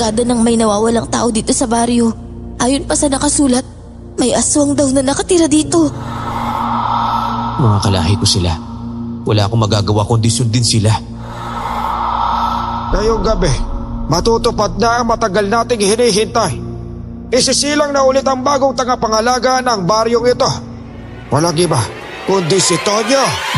dekada nang may nawawalang tao dito sa baryo. Ayon pa sa nakasulat, may aswang daw na nakatira dito. Mga kalahi ko sila. Wala akong magagawa kundi sundin sila. Ngayong gabi, matutupad na ang matagal nating hinihintay. Isisilang na ulit ang bagong tagapangalaga ng baryong ito. Walang iba kundi si Tonyo.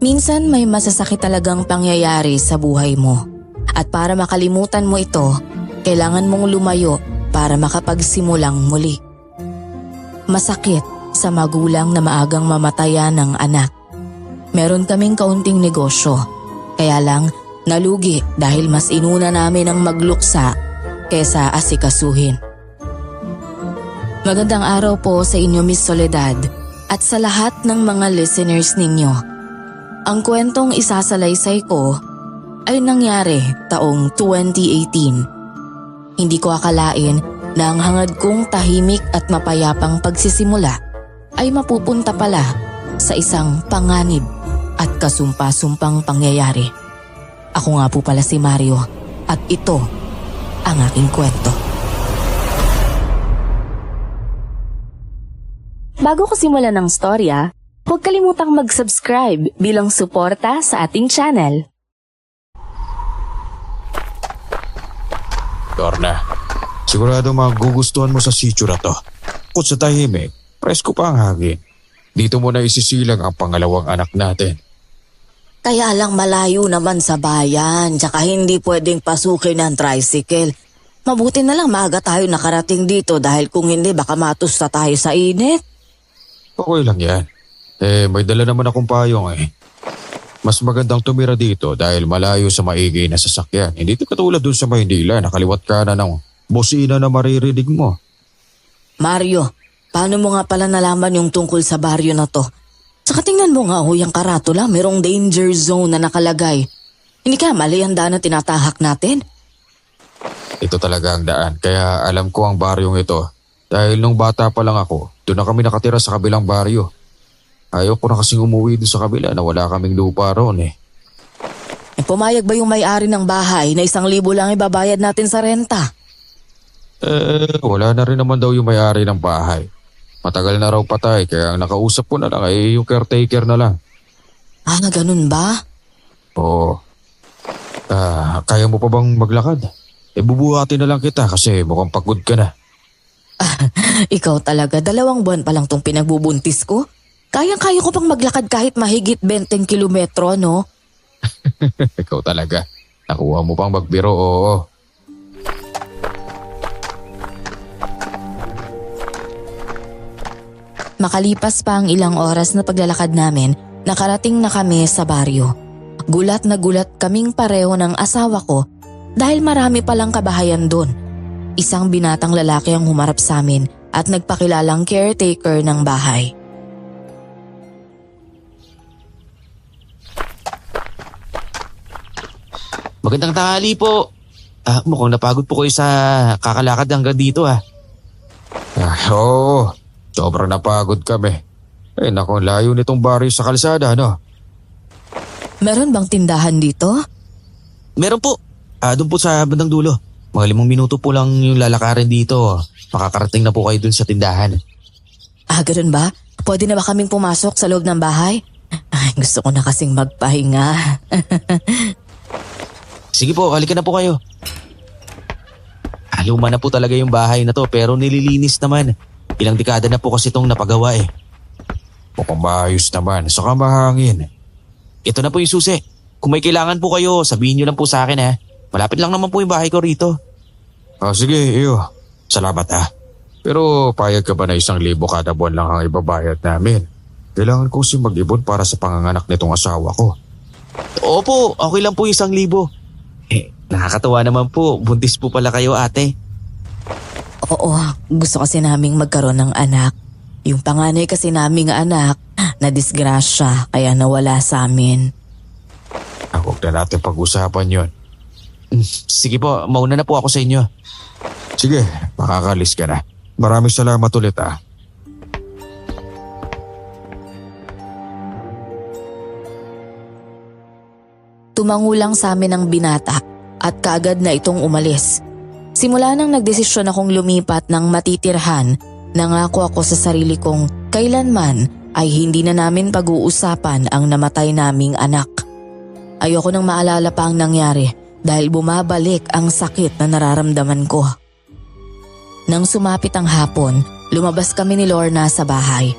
Minsan may masasakit talagang pangyayari sa buhay mo. At para makalimutan mo ito, kailangan mong lumayo para makapagsimulang muli. Masakit sa magulang na maagang mamatayan ng anak. Meron kaming kaunting negosyo, kaya lang nalugi dahil mas inuna namin ang magluksa kaysa asikasuhin. Magandang araw po sa inyo, Miss Soledad, at sa lahat ng mga listeners ninyo. Ang kwentong isasalaysay ko ay nangyari taong 2018. Hindi ko akalain na ang hangad kong tahimik at mapayapang pagsisimula ay mapupunta pala sa isang panganib at kasumpa-sumpang pangyayari. Ako nga po pala si Mario at ito ang aking kwento. Bago ko simulan ng storya, huwag kalimutang mag-subscribe bilang suporta sa ating channel. Lorna, sigurado magugustuhan mo sa sitio na to. Kung sa tahimik, presko pa ang hangin. Dito mo na isisilang ang pangalawang anak natin. Kaya lang malayo naman sa bayan, tsaka hindi pwedeng pasukin ng tricycle. Mabuti na lang maaga tayo nakarating dito dahil kung hindi baka matusta tayo sa init. Okay lang yan. May dala naman akong payong eh. Mas magandang tumira dito dahil malayo sa maigi na sasakyan. Hindi ito katulad dun sa Maynila na kaliwat ka na ng bosina na maririnig mo. Mario, paano mo nga pala nalaman yung tungkol sa baryo na to? Saka tingnan mo nga yung karatula, merong danger zone na nakalagay. Hindi kaya mali ang daan na tinatahak natin? Ito talaga ang daan, kaya alam ko ang baryong ito. Dahil nung bata pa lang ako, doon na kami nakatira sa kabilang baryo. Ayaw ko na kasing umuwi doon sa kabila na wala kaming lupa roon eh. Pumayag ba yung may-ari ng bahay na 1,000 lang ibabayad natin sa renta? Wala na rin naman daw yung may-ari ng bahay. Matagal na raw patay kaya ang nakausap ko na lang ay yung caretaker na lang. Ah, ganun ba? Oo. Kaya mo pa bang maglakad? Bubuhatin na lang kita kasi mukhang pagod ka na. Ikaw talaga, 2 buwan pa lang tong pinagbubuntis ko. Kayang-kaya ko pang maglakad kahit mahigit 20 kilometro, no? Ikaw talaga. Nakuha mo pang magbiro, oo. Makalipas pa ang ilang oras na paglalakad namin, nakarating na kami sa baryo. Gulat na gulat kaming pareho ng asawa ko dahil marami palang kabahayan doon. Isang binatang lalaki ang humarap sa amin at nagpakilalang caretaker ng bahay. Magandang tanghali po. Mukhang napagod po kayo sa kakalakad hanggang dito Oo, sobrang napagod kami. Naku, layo nitong baryo sa kalsada, no? Meron bang tindahan dito? Meron po. Doon po sa bandang dulo. Mga 5 minuto po lang yung lalakarin dito. Makakarating na po kayo dun sa tindahan. Ganun ba? Pwede na ba kaming pumasok sa loob ng bahay? Ay, gusto ko na kasing magpahinga. Sige po, halika na po kayo. Luma na po talaga yung bahay na to pero nililinis naman. Ilang dekada na po kasi itong napagawa eh. Mukhang maayos naman, saka mahangin. Ito na po yung susi. Kung may kailangan po kayo, sabihin nyo lang po sa akin ha. Malapit lang naman po yung bahay ko rito. Sige, iyo. Salamat ha. Pero payag ka ba na 1,000 kada buwan lang ang ibabayad namin? Kailangan ko kasi mag-ibon para sa panganganak nitong asawa ko. Opo, okay lang po yung 1,000. Nakakatawa naman po. Buntis po pala kayo ate. Oo, gusto kasi naming magkaroon ng anak. Yung panganay kasi naming anak na disgrasya kaya nawala sa amin. Huwag na natin pag-usapan yon. Sige po, mauna na po ako sa inyo. Sige, makakalis ka na. Maraming salamat ulit ah. Tumangulang sa amin ang binata at kaagad na itong umalis. Simula nang nagdesisyon akong lumipat ng matitirhan, nangako ako sa sarili kong kailanman ay hindi na namin pag-uusapan ang namatay naming anak. Ayoko nang maalala pa ang nangyari dahil bumabalik ang sakit na nararamdaman ko. Nang sumapit ang hapon, lumabas kami ni Lorna sa bahay.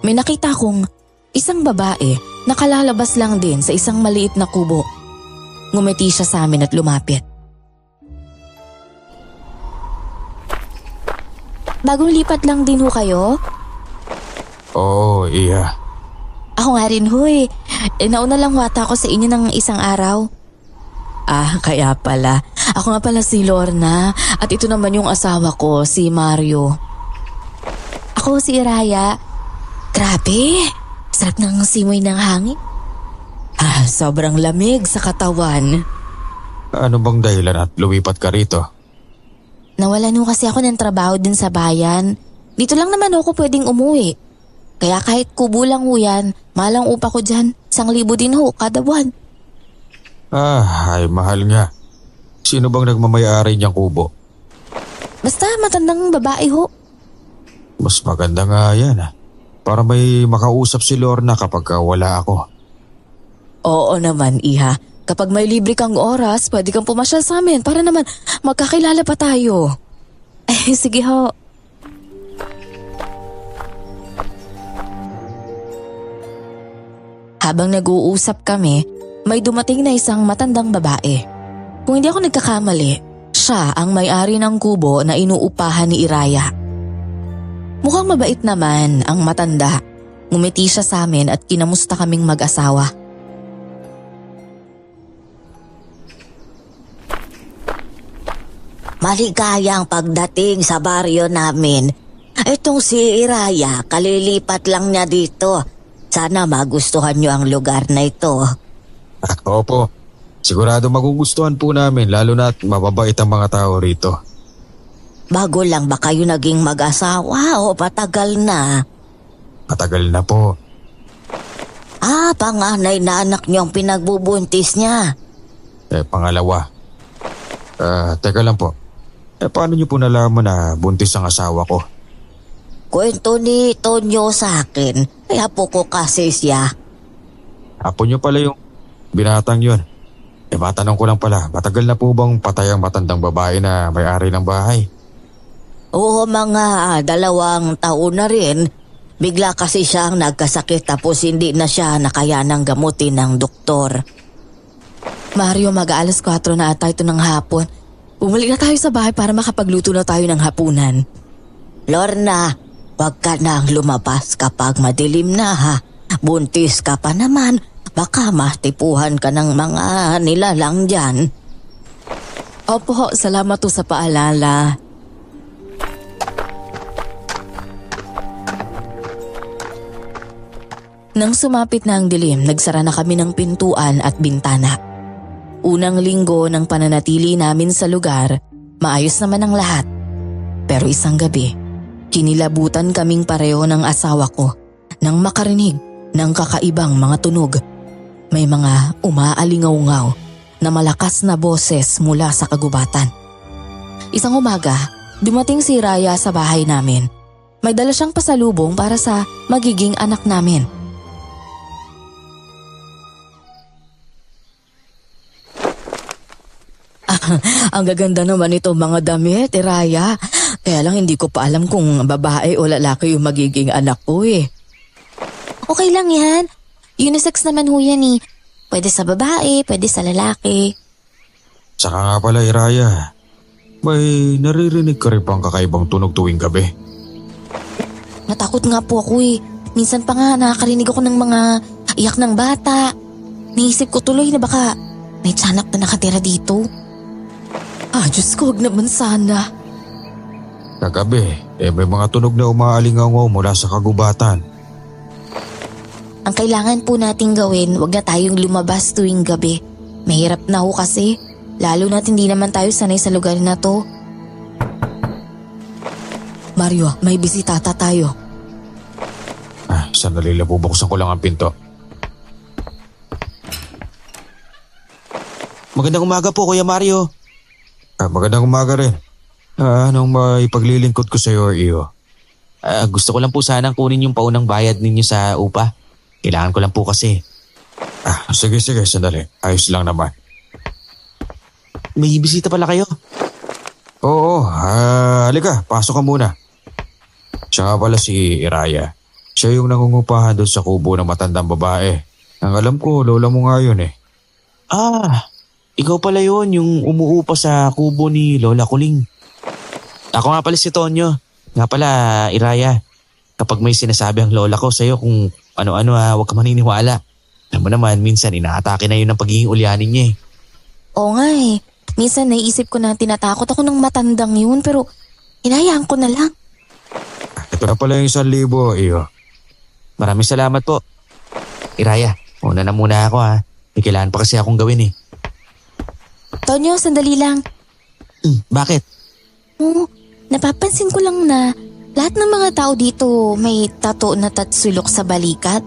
May nakita kong isang babae nakalalabas lang din sa isang maliit na kubo. Ngumiti siya sa amin at lumapit. Bagong lipat lang din ho kayo? Oo, iya. Ako nga rin ho eh. Nauna lang wata ako sa inyo ng isang araw. Ah, kaya pala. Ako nga pala si Lorna at ito naman yung asawa ko, si Mario. Ako si Iraya. Grabe, sarap ng simoy ng hangin. Ah, sobrang lamig sa katawan. Ano bang dahilan at lumipat ka rito? Nawalan ho kasi ako ng trabaho din sa bayan. Dito lang naman ako pwedeng umuwi. Kaya kahit kubo lang ho yan, malang upa ko dyan. 1,000 din ho kada buwan. Ah, ay mahal nga. Sino bang nagmamayari niyang kubo? Basta matandang babae ho. Mas maganda nga yan ah. Para may makausap si Lorna kapag wala ako. Oo naman, iha. Kapag may libre kang oras, pwede kang pumasyal sa amin para naman magkakilala pa tayo. Eh, sige ho. Habang nag-uusap kami, may dumating na isang matandang babae. Kung hindi ako nagkakamali, siya ang may-ari ng kubo na inuupahan ni Iraya. Mukhang mabait naman ang matanda. Ngumiti siya sa amin at kinamusta kaming mag-asawa. Maligayang pagdating sa baryo namin. Itong si Iraya, kalilipat lang niya dito. Sana magustuhan niyo ang lugar na ito. Opo, sigurado magugustuhan po namin lalo na't mababait ang mga tao rito. Bago lang ba kayo naging mag-asawa o patagal na? Matagal na po. Ah, panganay na anak niyong pinagbubuntis niya. Pangalawa. Teka lang po. Paano niyo po nalaman na buntis ang asawa ko? Kwento ni Tonyo sa akin, kaya po ko kasi siya. Apo niyo pala yung binatang yun. Matanong ko lang pala, matagal na po bang patay ang matandang babae na may-ari ng bahay? Oo, mga 2 taon na rin. Bigla kasi siyang nagkasakit tapos hindi na siya nakayanang gamutin ng doktor. Mario, mag-aalas 4 na ata ito ng hapon. Bumalik na tayo sa bahay para makapagluto na tayo ng hapunan. Lorna, wag ka nang lumabas kapag madilim na ha. Buntis ka pa naman, baka matipuhan ka ng mga nilalang dyan. Opo, salamat po sa paalala. Nang sumapit na ang dilim, nagsara na kami ng pintuan at bintana. Unang linggo ng pananatili namin sa lugar, maayos naman ang lahat. Pero isang gabi, kinilabutan kaming pareho ng asawa ko nang makarinig ng kakaibang mga tunog. May mga umaalingaw-ngaw na malakas na boses mula sa kagubatan. Isang umaga, dumating si Raya sa bahay namin. May dala siyang pasalubong para sa magiging anak namin. Ang gaganda naman ito mga damit, Raya. Kaya lang hindi ko pa alam kung babae o lalaki yung magiging anak ko eh. Okay lang yan. Unisex naman ho yan eh. Pwede sa babae, pwede sa lalaki. Saka nga pala, Iraya, may naririnig ka rin bang kakaibang tunog tuwing gabi? Natakot nga po ako eh. Minsan pa nga nakakarinig ako ng mga iyak ng bata. Naisip ko tuloy na baka may tiyanak na nakatira dito. Ah, Diyos ko, wag naman sana. Kagabi, may mga tunog na umaalingaw mula sa kagubatan. Ang kailangan po nating gawin, wag na tayong lumabas tuwing gabi. Mahirap na ho kasi, lalo na't hindi naman tayo sanay sa lugar na to. Mario, may bisitata tayo. Sandali lang, bubuksan ko lang ang pinto. Magandang umaga po, Kuya Mario. Magandang umaga rin. Anong maipaglilingkod ko sa iyo, Iyo? Gusto ko lang po sanang kunin yung paunang bayad ninyo sa upa. Kailangan ko lang po kasi. Sige, sandali. Ayos lang naman. May bisita pala kayo? Oo, halika, pasok ka muna. Siya nga pala si Iraya. Siya yung nangungupahan doon sa kubo ng matandang babae. Ang alam ko, lola mo nga yun eh. Ikaw pala yun, yung umuupa sa kubo ni Lola Kuling. Ako nga pala si Tonyo. Nga pala, Iraya. Kapag may sinasabi ang lola ko sa'yo kung ano-ano huwag ka maniniwala. Alam mo naman, minsan inaatake na yun ang pagiging ulyanin niya eh. Oo nga eh. Minsan naisip ko na tinatakot ako ng matandang yun pero hinayaan ko na lang. Ito na pala yung 1,000, Iyo. Maraming salamat po. Iraya, una na muna ako ha. May kailangan pa kasi akong gawin eh. Tonyo, sandali lang. Bakit? Napapansin ko lang na lahat ng mga tao dito may tattoo na tatsulok sa balikat.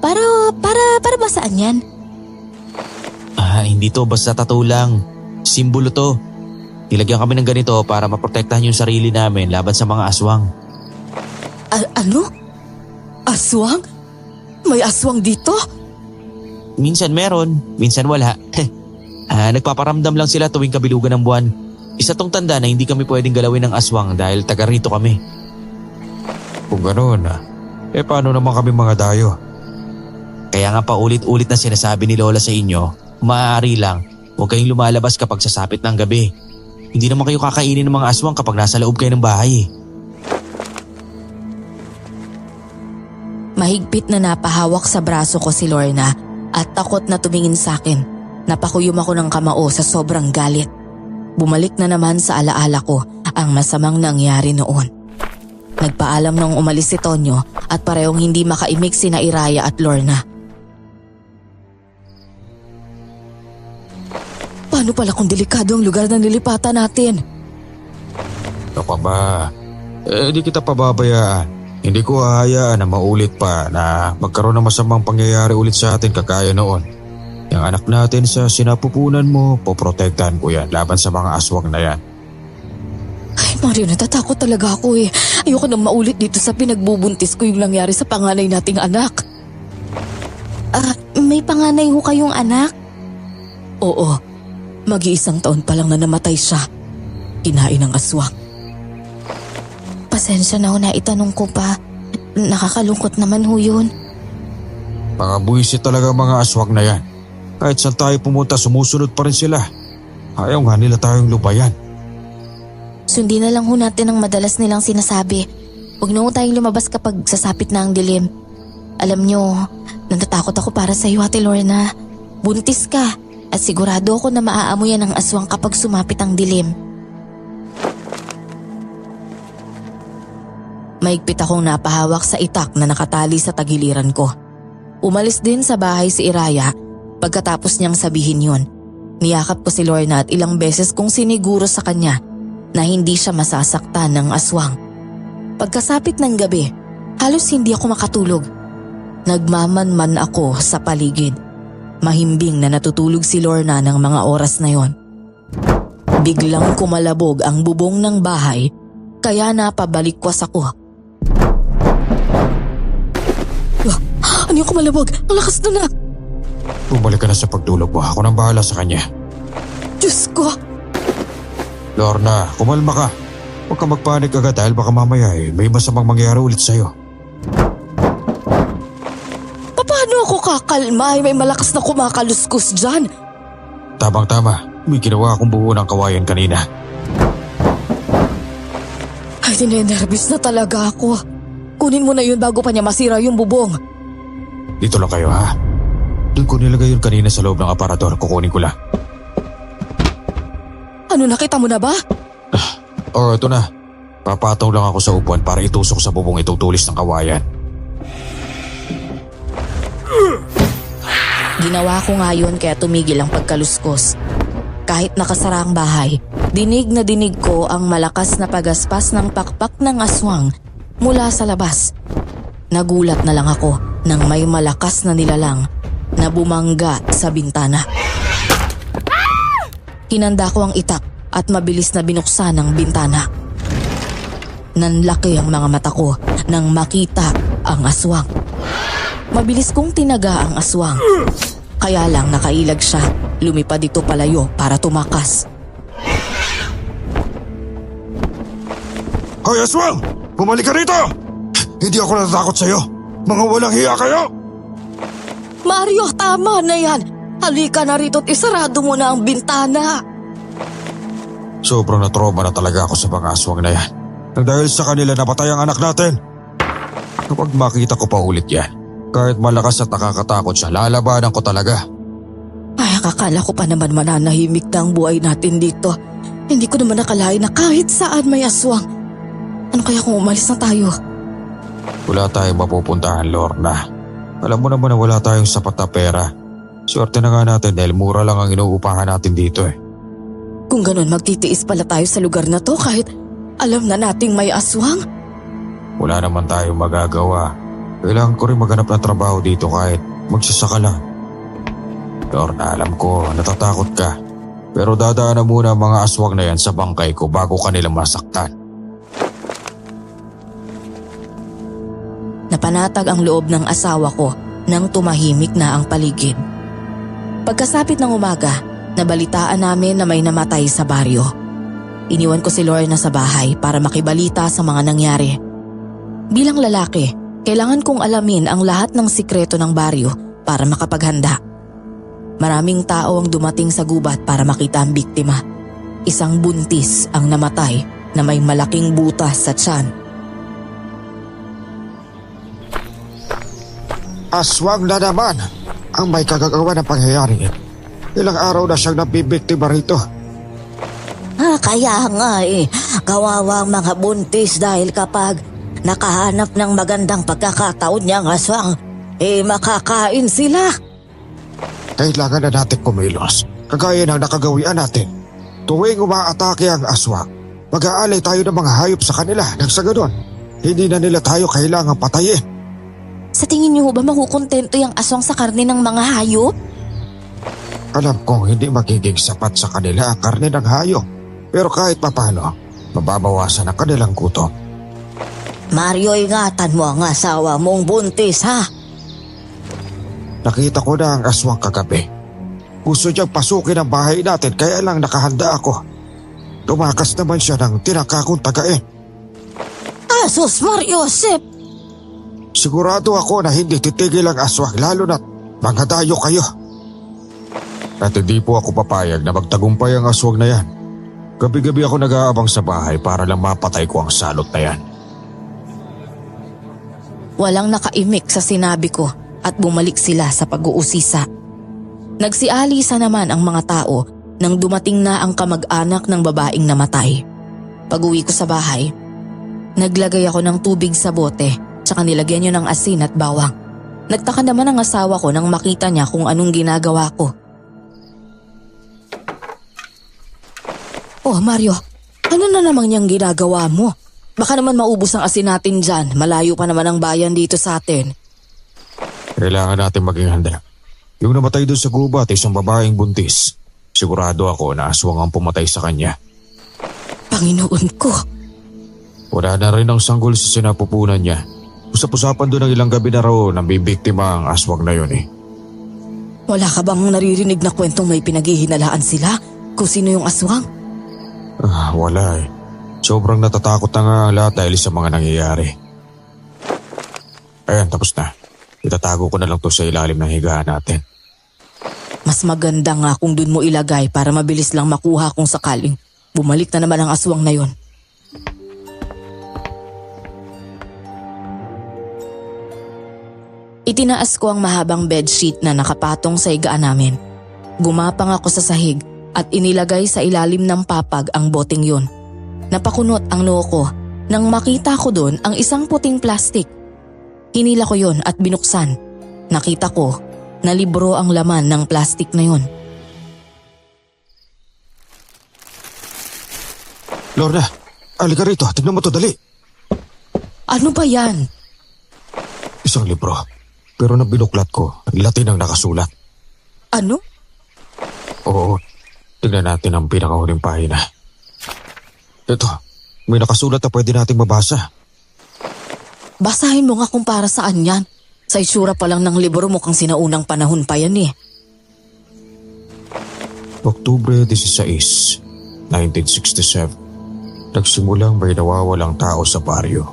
Para ba saan yan? Hindi to basta tattoo lang. Simbolo to. Nilagyan kami ng ganito para maprotektahan yung sarili namin laban sa mga aswang. Ano? Aswang? May aswang dito? Minsan meron, minsan wala. Nagpaparamdam lang sila tuwing kabilugan ng buwan. Isa tong tanda na hindi kami pwedeng galawin ng aswang dahil taga rito kami. Kung ganoon, paano naman kami mga dayo? Kaya nga paulit-ulit na sinasabi ni Lola sa inyo, maaari lang, huwag kayong lumalabas kapag sasapit ng gabi. Hindi naman kayo kakainin ng mga aswang kapag nasa loob kayo ng bahay. Mahigpit na napahawak sa braso ko si Lorna at takot na tumingin sa akin. Napakuyom ako ng kamao sa sobrang galit. Bumalik na naman sa alaala ko ang masamang nangyari noon. Nagpaalam nang umalis si Tonyo at parehong hindi makaimik sina Iraya at Lorna. Paano pala kung delikado ang lugar na nilipatan natin? Ano pa ba? Hindi kita pababayaan. Hindi ko hahayaan na maulit pa na magkaroon ng masamang pangyayari ulit sa atin kagaya noon. Yung anak natin sa sinapupunan mo, poprotektahan ko yan laban sa mga aswang na yan. Ay Mario, natatakot talaga ako eh. Ayoko nang maulit dito sa pinagbubuntis ko yung nangyari sa panganay nating anak. May panganay ho kayong anak? Oo, mag-iisang taon pa lang na namatay siya. Kinain ng aswang. Pasensya na ho na itanong ko pa. Nakakalungkot naman ho yun. Mga buwisit talaga mga aswang na yan. Kahit saan tayo pumunta, sumusunod pa rin sila. Ayaw nga nila tayong lubayan. Sundin na lang ho natin ang madalas nilang sinasabi. Huwag na ho tayong lumabas kapag sasapit na ang dilim. Alam nyo, natatakot ako para sa iyo, Ate Lorna. Buntis ka at sigurado ako na maaamoy yan ng aswang kapag sumapit ang dilim. Maigpit akong napahawak sa itak na nakatali sa tagiliran ko. Umalis din sa bahay si Iraya pagkatapos niyang sabihin yun. Niyakap ko si Lorna at ilang beses kong siniguro sa kanya na hindi siya masasaktan ng aswang. Pagkasapit ng gabi, halos hindi ako makatulog. Nagmamanman ako sa paligid. Mahimbing na natutulog si Lorna ng mga oras na yon. Biglang kumalabog ang bubong ng bahay kaya napabalikwas ako. Ano yung kumalabog? Ang lakas na na! Bumalik ka na sa pagtulog mo. Ako nang bahala sa kanya. Diyos ko! Lorna, kumalma ka. Huwag ka magpanik agad dahil baka mamaya may masamang mangyari ulit sa'yo. Paano ako kakalma? May malakas na kumakaluskos dyan. Tamang-tama. May ginawa akong buo ng kawayan kanina. Ay, ninenervous na talaga ako. Kunin mo na yun bago pa niya masira yung bubong. Dito lang kayo ha. Doon ko nilagay yun kanina sa loob ng aparador. Kukunin ko lang. Ano, nakita mo na ba? Ito na. Papataw lang ako sa upuan para itusok sa bubong itong tulis ng kawayan. Ginawa ko nga yun kaya tumigil ang pagkaluskos. Kahit nakasara ang bahay, Dinig na dinig ko ang malakas na pagaspas ng pakpak ng aswang mula sa labas. Nagulat na lang ako nang may malakas na nilalang na bumangga sa bintana. Hinanda ko ang itak at mabilis na binuksan ang bintana. Nanlaki ang mga mata ko nang makita ang aswang. Mabilis kong tinaga ang aswang. Kaya lang nakailag siya, lumipad ito palayo para tumakas. Hoy aswang! Bumalik ka rito! Hindi ako natatakot sa'yo. Mga walang hiya kayo! Mario, tama na yan! Halika na rito at isarado mo na ang bintana. Sobrang na-trauma na talaga ako sa mga aswang na yan. Nang dahil sa kanila napatay ang anak natin. Kapag makita ko pa ulit yan, kahit malakas at nakakatakot siya, lalabanan ko talaga. Ay, akala ko pa naman mananahimik na ang buhay natin dito. Hindi ko naman nakalain na kahit saan may aswang. Ano kaya kung umalis na tayo? Wala tayong mapupuntahan, Lorna. Alam mo naman na wala tayong sapat na pera. Swerte na nga natin dahil mura lang ang inuupahan natin dito eh. Kung ganun, magtitiis pala tayo sa lugar na to kahit alam na nating may aswang? Wala naman tayong magagawa. Kailangan ko rin maghanap ng trabaho dito kahit magsasaka lang. Lorna, alam ko, natatakot ka. Pero dadaanan muna ang mga aswang na yan sa bangkay ko bago kanila masaktan. Napanatag ang loob ng asawa ko nang tumahimik na ang paligid. Pagkasapit ng umaga, nabalitaan namin na may namatay sa baryo. Iniwan ko si Lorna sa bahay para makibalita sa mga nangyari. Bilang lalaki, kailangan kong alamin ang lahat ng sikreto ng baryo para makapaghanda. Maraming tao ang dumating sa gubat para makita ang biktima. Isang buntis ang namatay na may malaking butas sa tiyan. Aswang na naman ang may kagagawa ng pangyayari. Ilang araw na siyang nabibiktima rito. Kaya nga kawawa ang mga buntis dahil kapag nakahanap ng magandang pagkakataon niyang aswang, makakain sila. Kailangan na natin kumilos, kagaya ng nakagawian natin. Tuwing umaatake ang aswang, mag-aalay tayo ng mga hayop sa kanila nang sa ganon, hindi na nila tayo kailangang patayin. Sa tingin niyo ba makukontento yung aswang sa karne ng mga hayop? Alam kong hindi magiging sapat sa kanila ang karne ng hayop, pero kahit papano, mababawasan ang kanilang gutom. Mario, ingatan mo ang asawa mong buntis, ha? Nakita ko na ang aswang kagabi. Gusto niyang pasukin ang bahay natin kaya lang nakahanda ako. Tumakas naman siya ng tinakakong tagain. Asus, Mario, Sip! Sigurado ako na hindi titigil ang aswang lalo na't mga dayo kayo. At hindi po ako papayag na magtagumpay ang aswang na yan. Gabi-gabi ako nag-aabang sa bahay para lang mapatay ko ang salot na yan. Walang nakaimik sa sinabi ko at bumalik sila sa pag-uusisa. Nagsialisa naman ang mga tao nang dumating na ang kamag-anak ng babaeng namatay. Pag-uwi ko sa bahay, naglagay ako ng tubig sa bote tsaka nilagyan niyo ng asin at bawang. Nagtaka naman ang asawa ko nang makita niya kung anong ginagawa ko. Oh Mario, ano na naman niyang ginagawa mo? Baka naman maubos ang asin natin dyan. Malayo pa naman ang bayan dito sa atin. Kailangan natin maging handa. Yung namatay doon sa gubat ay isang babaeng buntis. Sigurado ako na aswang ang pumatay sa kanya. Panginoon ko. Wala na rin ang sanggol sa sinapupunan niya. Usap-usapan doon ng ilang gabi na raw nang bibiktima ang aswang na yun eh. Wala ka bang naririnig na kwentong may pinaghihinalaan sila kung sino yung aswang? Wala eh. Sobrang natatakot na nga ang lahat dahil sa mga nangyayari. Ayan, tapos na. Itatago ko na lang to sa ilalim ng higaan natin. Mas maganda nga kung dun mo ilagay para mabilis lang makuha kung sakaling bumalik na naman ang aswang na yon. Itinaas ko ang mahabang bedsheet na nakapatong sa higaan namin. Gumapang ako sa sahig at inilagay sa ilalim ng papag ang boteng yun. Napakunot ang noo ko nang makita ko doon ang isang puting plastik. Hinila ko yon at binuksan. Nakita ko na libro ang laman ng plastik na yon. Lorna, halika rito. Tignan mo to, dali. Ano ba yan? Isang libro. Pero nang binuklat ko, Latin ang nakasulat. Ano? Oo, tignan natin ang pinakahuling pahina. Ito, may nakasulat na pwede nating mabasa. Basahin mo nga kung para saan yan. Sa itsura pa lang ng libro mukhang sinaunang panahon pa yan eh. Oktubre 16, 1967. Nagsimulang may nawawalang tao sa baryo.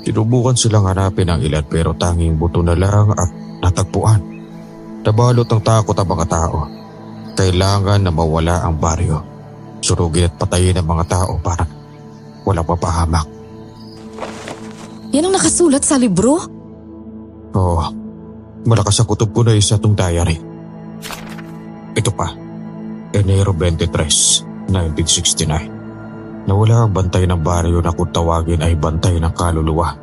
Sinubukan silang hanapin ang ilan pero tanging buto na lang at natagpuan. Nabalot ng takot ang mga tao. Kailangan na mawala ang baryo. Surugin at patayin ang mga tao para walang papahamak. Yan ang nakasulat sa libro? Oo, malakas ang kutob ko na isa tong diary. Ito pa, Enero 23, 1969. Nawala ang bantay ng baryo na kung tawagin ay bantay ng kaluluwa.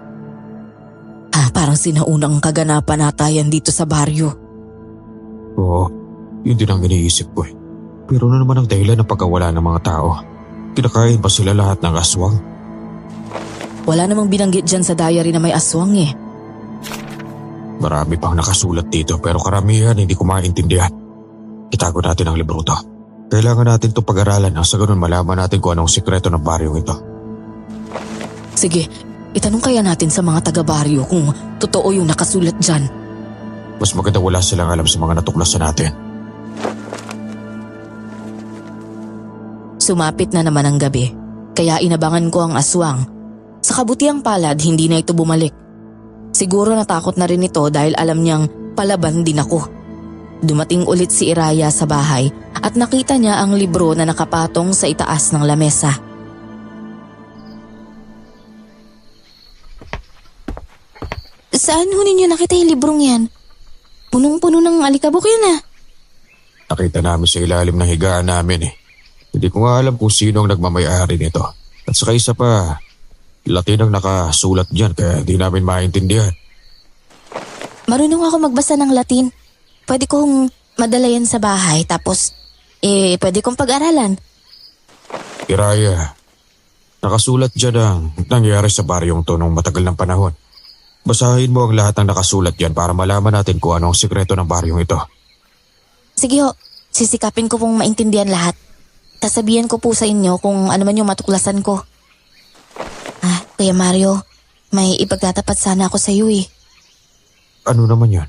Parang sinaunang kaganapan nata yan dito sa baryo. Oo, yun din ang iniisip ko eh. Pero ano naman ang dahilan ng pagkawala ng mga tao? Kinakain ba sila lahat ng aswang? Wala namang binanggit dyan sa diary na may aswang eh. Marami pang nakasulat dito pero karamihan hindi ko maintindihan. Itago natin ang libro to. Kailangan natin itong pag-aralan nang sa ganun malaman natin kung anong sikreto ng baryong ito. Sige, itanong kaya natin sa mga taga-baryo kung totoo yung nakasulat dyan. Mas maganda wala silang alam sa mga natuklasan natin. Sumapit na naman ang gabi, kaya inabangan ko ang aswang. Sa kabutiang palad, hindi na ito bumalik. Siguro natakot na rin ito dahil alam niyang palaban din ako. Dumating ulit si Iraya sa bahay at nakita niya ang libro na nakapatong sa itaas ng lamesa. Saan ho ninyo nakita yung librong yan? Punong-puno ng alikabok yan ah. Nakita namin sa ilalim ng higaan namin eh. Hindi ko nga alam kung sino ang nagmamayari nito. At saka isa pa, Latin ang nakasulat dyan kaya di namin maintindihan. Marunong ako magbasa ng Latin. Pwede kong madala yan sa bahay tapos pwede kong pag-aralan. Iraya, nakasulat dyan ang nangyari sa baryong to nung matagal ng panahon. Basahin mo ang lahat ng nakasulat dyan para malaman natin kung ano ang sikreto ng baryong ito. Sige ho, sisikapin ko pong maintindihan lahat. Sasabihan ko po sa inyo kung ano man yung matuklasan ko. Kuya Mario, may ipagtatapat sana ako sa iyo eh. Ano naman yan?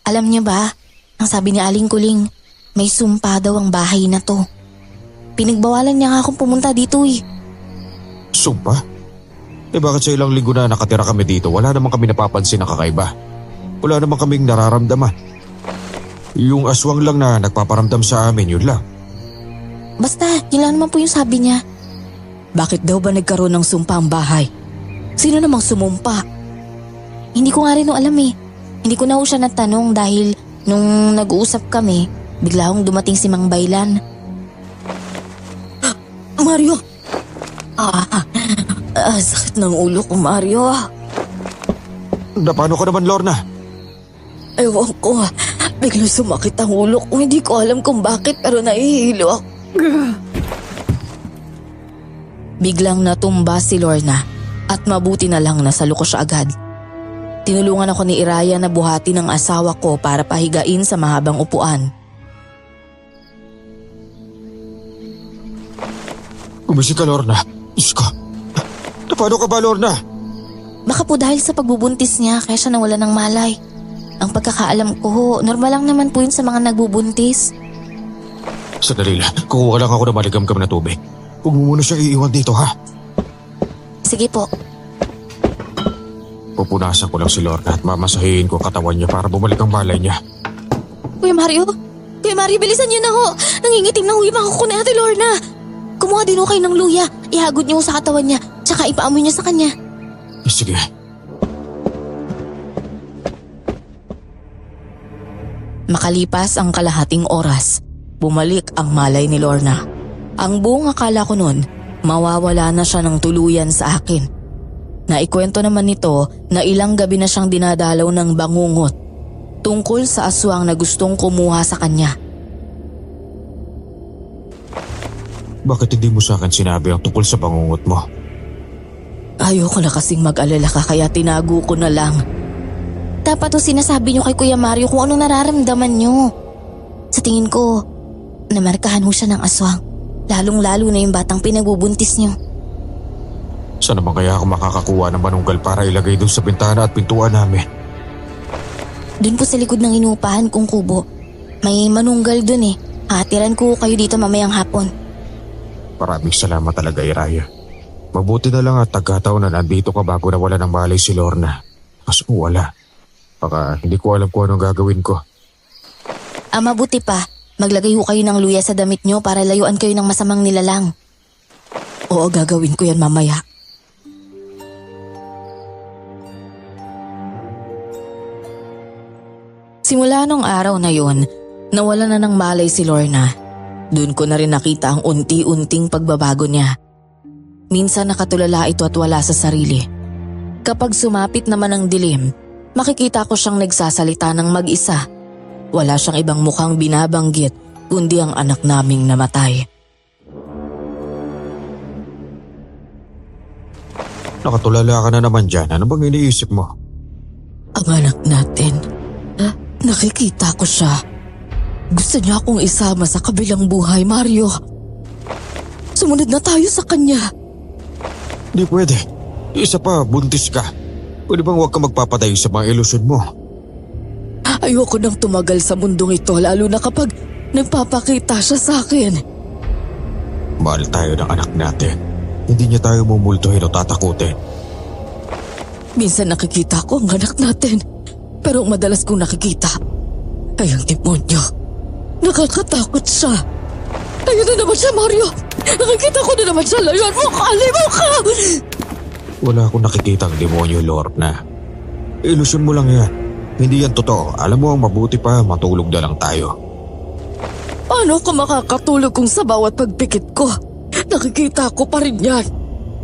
Alam niyo ba, ang sabi ni Aling Kuling, may sumpa daw ang bahay na to. Pinagbawalan niya nga akong pumunta dito eh. Sumpa? Bakit sa ilang linggo na nakatira kami dito, wala naman kami napapansin na kakaiba. Wala naman kaming nararamdaman. Yung aswang lang na nagpaparamdam sa amin, yun lang. Basta, yun lang naman po yung sabi niya. Bakit daw ba nagkaroon ng sumpa ang bahay? Sino namang sumumpa? Hindi ko nga rin alam eh. Hindi ko na ho siya natanong dahil nung nag-uusap kami, bigla hong dumating si Mang Baylan. Mario! Sakit ng ulo ko, Mario. Paano ka naman, Lorna? Ewan ko, biglang sumakit ang ulo ko. Hindi ko alam kung bakit pero nahihilo ako. Biglang natumba si Lorna at mabuti na lang nasaluko siya agad. Tinulungan ako ni Iraya na buhati ng asawa ko para pahigain sa mahabang upuan. Gumising ka, Lorna. Diyos ko. Paano ka ba, Lorna? Baka po dahil sa pagbubuntis niya kaya siya nawala ng malay. Ang pagkakaalam ko ho, normal lang naman po yun sa mga nagbubuntis. Sandali lang. Kukuha lang ako ng maligam-gam na tubig. Huwag mo muna siya iiwan dito, ha? Sige po. Pupunasan ko lang si Lorna at mamasahihin ko katawan niya para bumalik ang balay niya. Kuya Mario, bilisan niyo na ho. Nangingitim na ho yung mga kuko ni Ate Lorna. Kumuha din ho kayo ng luya. Ihagod niyo ho sa katawan niya, tsaka ipaamoy niyo sa kanya. Sige. Makalipas ang kalahating oras, bumalik ang malay ni Lorna. Ang buong akala ko nun, mawawala na siya ng tuluyan sa akin. Naikwento naman nito na ilang gabi na siyang dinadalaw ng bangungot tungkol sa aswang na gustong kumuha sa kanya. Bakit hindi mo sa akin sinabi ang tungkol sa bangungot mo? Ayoko na kasing mag-alala ka kaya tinago ko na lang. Dapat o sinasabi niyo kay Kuya Mario kung anong nararamdaman niyo. Sa tingin ko, namarkahan ho siya ng aswang. Lalong-lalo na yung batang pinagbubuntis niyo. Saan naman kaya ako makakakuha ng manunggal para ilagay doon sa bintana at pintuan namin? Doon po sa likod ng inuupahan kong kubo. May manunggal doon eh. Hatiran ko kayo dito mamayang hapon. Maraming salamat talaga, Iraya. Mabuti na lang at tagkataon na nandito ka bago nawala ng malay si Lorna. Kasi kung wala, baka hindi ko alam kung anong gagawin ko. Mabuti pa. Maglagay ho kayo ng luya sa damit niyo para layuan kayo ng masamang nilalang. Oo, gagawin ko yan mamaya. Simula nung araw na yon, nawala na ng malay si Lorna. Doon ko na rin nakita ang unti-unting pagbabago niya. Minsan nakatulala ito at wala sa sarili. Kapag sumapit naman ang dilim, makikita ko siyang nagsasalita ng mag-isa. Wala siyang ibang mukhang binabanggit kundi ang anak naming namatay. Nakatulala ka na naman dyan. Ano bang iniisip mo? Ang anak natin. Nakikita ko siya. Gusto niya akong isama sa kabilang buhay, Mario. Sumunod na tayo sa kanya. Di pwede. Isa pa, buntis ka. Pwede bang huwag ka magpapatay sa mga ilusyon mo? Ayoko nang tumagal sa mundong ito lalo na kapag nagpapakita siya sa akin. Mahal tayo ng anak natin. Hindi niya tayo mumultuhin o tatakutin. Minsan nakikita ko ang anak natin, pero ang madalas kong nakikita ay ang demonyo. Nakakatakot siya. Ayun na naman siya, Mario. Nakikita ko na naman siya. Layuan mo ka! Alimaw ka! Wala akong nakikitang demonyo, Lorna. Ilusyon mo lang yan. Hindi yan totoo. Alam mo ang mabuti pa, matulog na lang tayo. Paano ka makakatulog kung sa bawat pagpikit ko? Nakikita ko pa rin yan.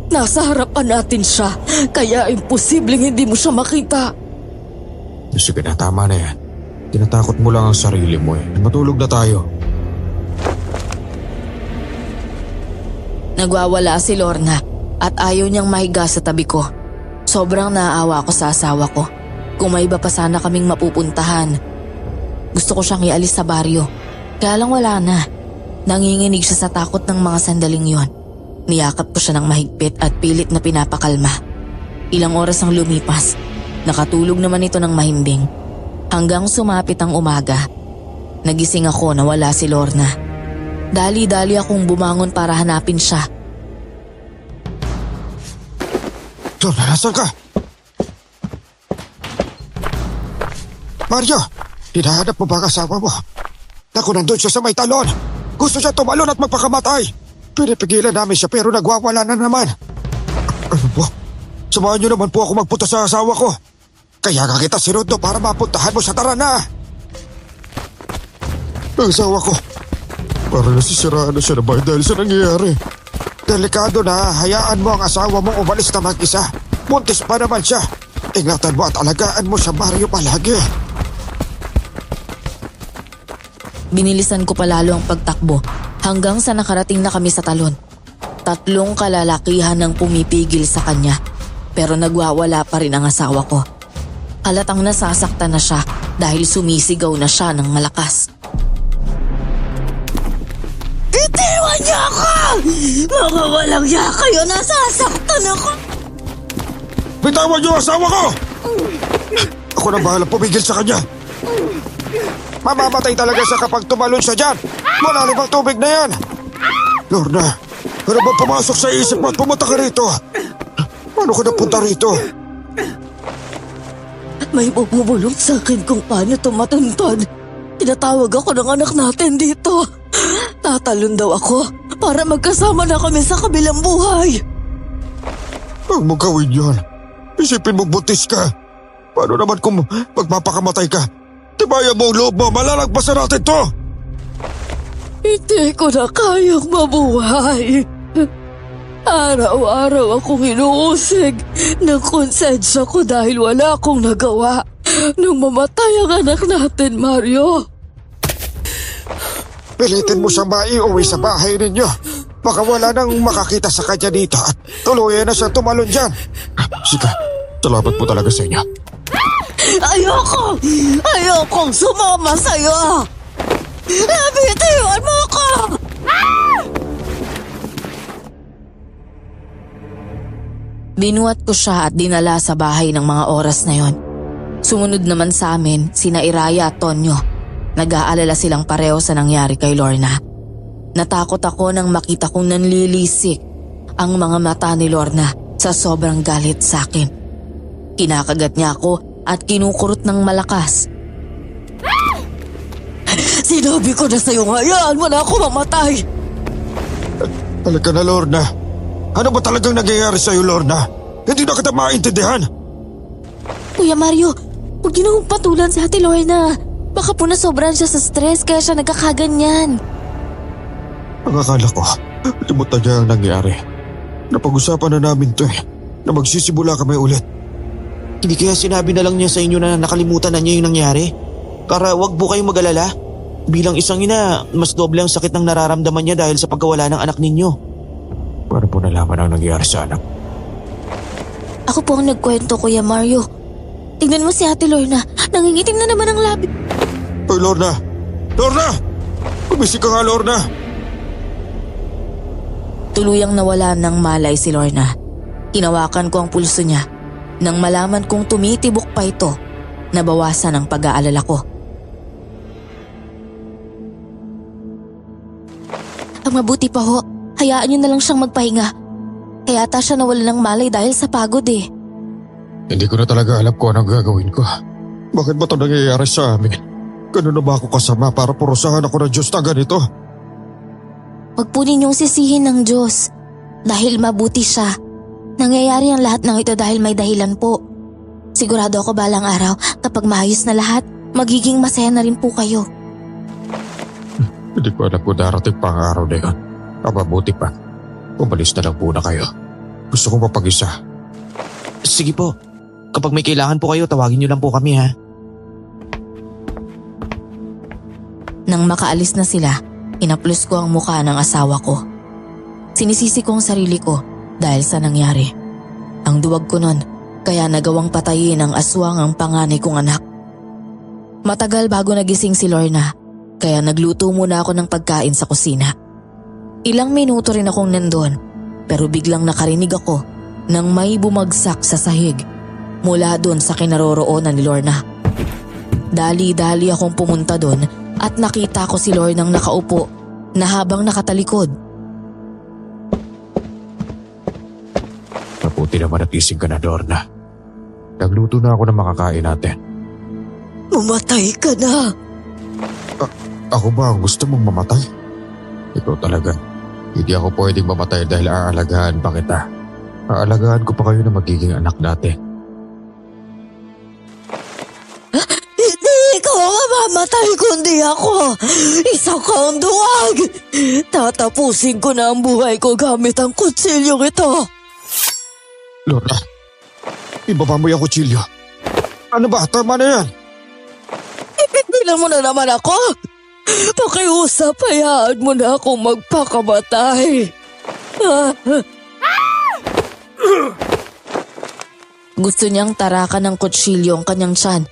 Nasa harapan natin siya, kaya imposibleng hindi mo siya makita. Sige na, tama na yan. Tinatakot mo lang ang sarili mo eh. Matulog na tayo. Nagwawala si Lorna at ayaw niyang mahiga sa tabi ko. Sobrang naaawa ako sa asawa ko. Kung may iba pa sana kaming mapupuntahan. Gusto ko siyang ialis sa baryo. Kaya lang wala na. Nanginginig siya sa takot ng mga sandaling yon. Niyakap ko siya ng mahigpit at pilit na pinapakalma. Ilang oras ang lumipas. Nakatulog naman ito ng mahimbing. Hanggang sumapit ang umaga. Nagising ako na wala si Lorna. Dali-dali akong bumangon para hanapin siya. Lorna, nasan ka? Mario, hinahanap mo ba ang asawa mo? Naku, nandun siya sa may talon. Gusto siya tumalon at magpakamatay. Pinipigilan namin siya pero nagwawala na naman. Ano po? Samahan niyo naman po ako magpunta sa asawa ko. Kaya nga kita sinundo para mapuntahan mo sa Tarana. Ang asawa ko. Parang nasisiraan na siya na ba dahil sa nangyayari. Delikado na, hayaan mo ang asawa mong umalis na mag-isa. Buntis pa naman siya. Ingatan mo at alagaan mo siya, Mario, palagi. Binilisan ko palalo ang pagtakbo hanggang sa nakarating na kami sa talon. 3 kalalakihan ang pumipigil sa kanya pero nagwawala pa rin ang asawa ko. Halatang nasasaktan na siya dahil sumisigaw na siya ng malakas. Itiwan niyo ako! Mga walang niya kayo, nasasaktan ako! Bitawan niyo ang asawa ko! Ako na bahala pumigil sa kanya. Mamamatay talaga siya kapag tumalon siya dyan. Malalim ang tubig na yan. Lorna, ano ba pumasok sa isip mo at pumunta ka rito? Paano ka napunta rito? May bubulong sa akin kung paano ito matuntun. Tinatawag ako ng anak natin dito. Tatalon daw ako para magkasama na kami sa kabilang buhay. Huwag mo gawin yan. Isipin mo buntis ka. Paano naman kung magpapakamatay ka? Tibayan mo ang loob mo, malalagpasan natin to! Hindi ko na kayang mabuhay. Araw-araw akong inuusig ng konsensya ko dahil wala akong nagawa nung mamatay ang anak natin, Mario. Pilitin mo siyang maiuwi sa bahay ninyo. Baka wala nang makakita sa kanya dito at tuluyan na siya tumalon dyan. Sige, salamat po talaga sa inyo. Ayokong sumama sa'yo! Bitiwan mo ako! Binuhat ko siya at dinala sa bahay ng mga oras na yon. Sumunod naman sa amin sina Iraya at Tonyo. Nag-aalala silang pareho sa nangyari kay Lorna. Natakot ako nang makita kong nanlilisik ang mga mata ni Lorna sa sobrang galit sa akin. Kinakagat niya ako at kinukurot ng malakas. Sinabi ko na sa'yo, hayaan mo na ako mamatay! Talaga na, Lorna. Ano ba talagang nangyayari sa'yo, Lorna? Hindi na kita maintindihan. Kuya Mario, huwag niyo nang patulan si Ate Lorna. Baka po nasobran siya sa stress kaya siya nagkakaganyan. Ang akala ko, limutan niya ang nangyari. Napag-usapan na namin to na magsisimula kami ulit. Hindi kaya sinabi na lang niya sa inyo na nakalimutan na niya yung nangyari? Para wag po kayong mag-alala. Bilang isang ina, mas doble ang sakit ng nararamdaman niya dahil sa pagkawala ng anak ninyo. Paano po nalaman ang nangyari sa anak? Ako po ang nagkwento, Kuya Mario. Tingnan mo si Ate Lorna. Nangingitim na naman ang labi. Hoy, Lorna! Lorna! Gumising ka nga, Lorna! Tuluyang nawala ng malay si Lorna. Tinawakan ko ang pulso niya. Nang malaman kong tumitibok pa ito, nabawasan ang pag-aalala ko. Ang mabuti pa ho, hayaan niyo na lang siyang magpahinga. Kaya ata siya nawala ng malay dahil sa pagod eh. Hindi ko na talaga alam kung anong gagawin ko. Bakit ba ito nangyayari sa amin? Ganun na ba ako kasama para purusahan ako ng Diyos na ganito? Huwag po ninyong sisihin ng Diyos. Dahil mabuti siya. Nangyayari ang lahat ng ito dahil may dahilan po. Sigurado ako balang araw kapag maayos na lahat, magiging masaya na rin po kayo. Hindi ko alam kung darating pa ang araw na yun. Mabuti pa. Umalis na lang muna kayo. Gusto kong mapag-isa. Sige po. Kapag may kailangan po kayo, tawagin niyo lang po kami ha. Nang makaalis na sila, inaplos ko ang mukha ng asawa ko. Sinisisi ko ang sarili ko dahil sa nangyari. Ang duwag ko nun, kaya nagawang patayin ang aswang ang panganay kong anak. Matagal bago nagising si Lorna, kaya nagluto muna ako ng pagkain sa kusina. Ilang minuto rin akong nandun, pero biglang nakarinig ako nang may bumagsak sa sahig mula doon sa kinaroroonan ni Lorna. Dali-dali akong pumunta doon at nakita ko si Lornang nakaupo na habang nakatalikod. Mabuti naman at gising ka na, Lorna. Nagluto na ako ng makakain natin. Mamatay ka na! Ako ba ang gusto mong mamatay? Ikaw talaga. Hindi ako pwedeng mamatay dahil aalagaan pa kita. Aalagaan ko pa kayo na magiging anak natin. Hindi ikaw ang mamamatay kundi ako! Isa kang duwag! Tatapusin ko na ang buhay ko gamit ang kutsilyong ito! Lorna, ibaba mo yung kutsilyo. Ano ba? Tama na yan. Ipigilan mo na naman ako! Pakiusap, hayaan mo na akong magpakamatay! Gusto niyang tarakan ng kutsilyo ang kanyang tiyan,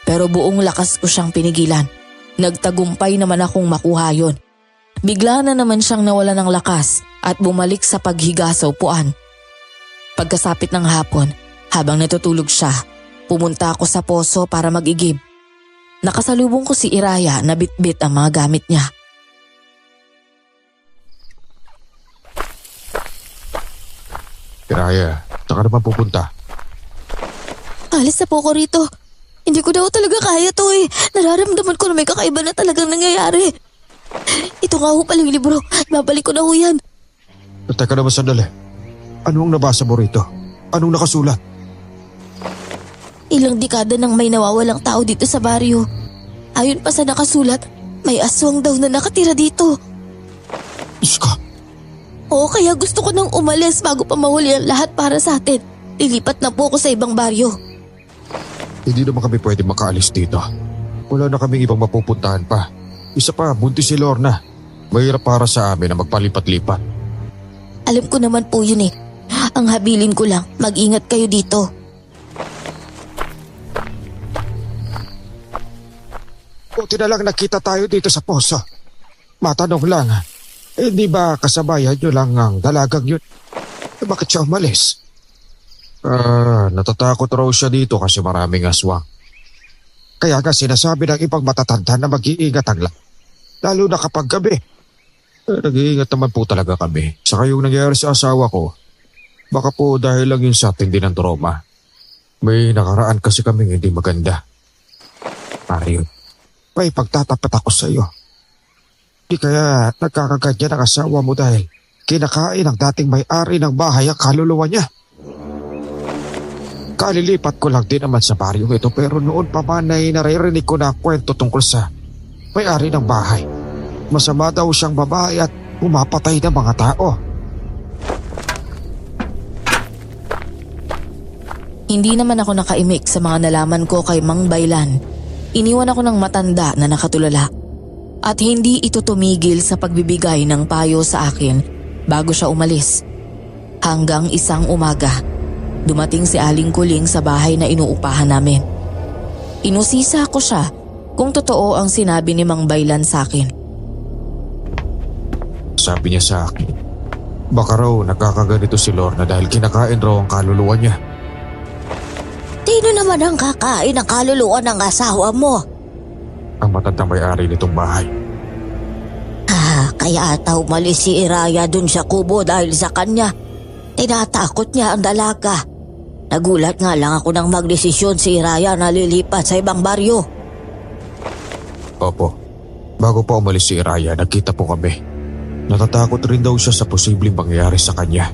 pero buong lakas ko siyang pinigilan. Nagtagumpay naman akong makuha yon. Bigla na naman siyang nawala ng lakas at bumalik sa paghiga sa upuan. Pagkasapit ng hapon, habang natutulog siya, pumunta ako sa poso para mag-igib. Nakasalubong ko si Iraya na bitbit ang mga gamit niya. Iraya, saan ka naman pupunta? Alis na po ako rito. Hindi ko daw talaga kaya to eh. Nararamdaman ko na may kakaiba na talagang nangyayari. Ito nga ho pala yung libro. Babalik ko na ho yan. Teka naman sandali. Anong nabasa mo rito? Anong nakasulat? Ilang dekada nang may nawawalang tao dito sa baryo. Ayon pa sa nakasulat, may aswang daw na nakatira dito. Diyos ka, Oo, kaya gusto ko nang umalis bago pa mahuli ang lahat para sa atin. Lilipat na po ako sa ibang baryo. hindi naman kami pwede makaalis dito. Wala na kaming ibang mapupuntahan pa. Isa pa, buntis si Lorna. Mahirap para sa amin na magpalipat-lipat. Alam ko naman po yun eh. Ang habilin ko lang, mag-ingat kayo dito. Buti na lang nakita tayo dito sa poso. Matanong lang, hindi ba kasabayan nyo lang ang dalagang yun? Bakit siya umalis? Natatakot raw siya dito kasi maraming aswang. Kaya nga sinasabi ng ibang matatanda na mag-iingat ang lahat. Lalo na kapag gabi. Nag-iingat naman po talaga kami. Saka yung nangyari sa asawa ko, baka po dahil lang yun sa tindi ng trauma. May nakaraan kasi kaming hindi maganda. Mario, may pagtatapat ako sa iyo. Di kaya nagkakaganyan ang asawa mo dahil kinakain ang dating may-ari ng bahay ang kaluluwa niya. Kalilipat ko lang din naman sa baryong ito pero noon pa man ay naririnig ko na kwento tungkol sa may-ari ng bahay. Masama daw siyang babae at pumapatay ng mga tao. Hindi naman ako nakaimik sa mga nalaman ko kay Mang Baylan. Iniwan ako ng matanda na nakatulala. At hindi ito tumigil sa pagbibigay ng payo sa akin bago siya umalis. Hanggang isang umaga, dumating si Aling Kuling sa bahay na inuupahan namin. Inusisa ko siya kung totoo ang sinabi ni Mang Baylan sa akin. Sabi niya sa akin, baka raw nagkakaganito si Lorna dahil kinakain raw ang kaluluwa niya. Sino naman ang kakain ng kaluluwa ng asawa mo? Ang matandang may-ari nitong bahay. Kaya ata umalis si Iraya dun sa kubo dahil sa kanya. Tinatakot niya ang dalaga. Nagulat nga lang ako nang magdesisyon si Iraya na lilipat sa ibang baryo. Opo, bago pa umalis si Iraya, nagkita po kami. Natatakot rin daw siya sa posibleng mangyayari sa kanya.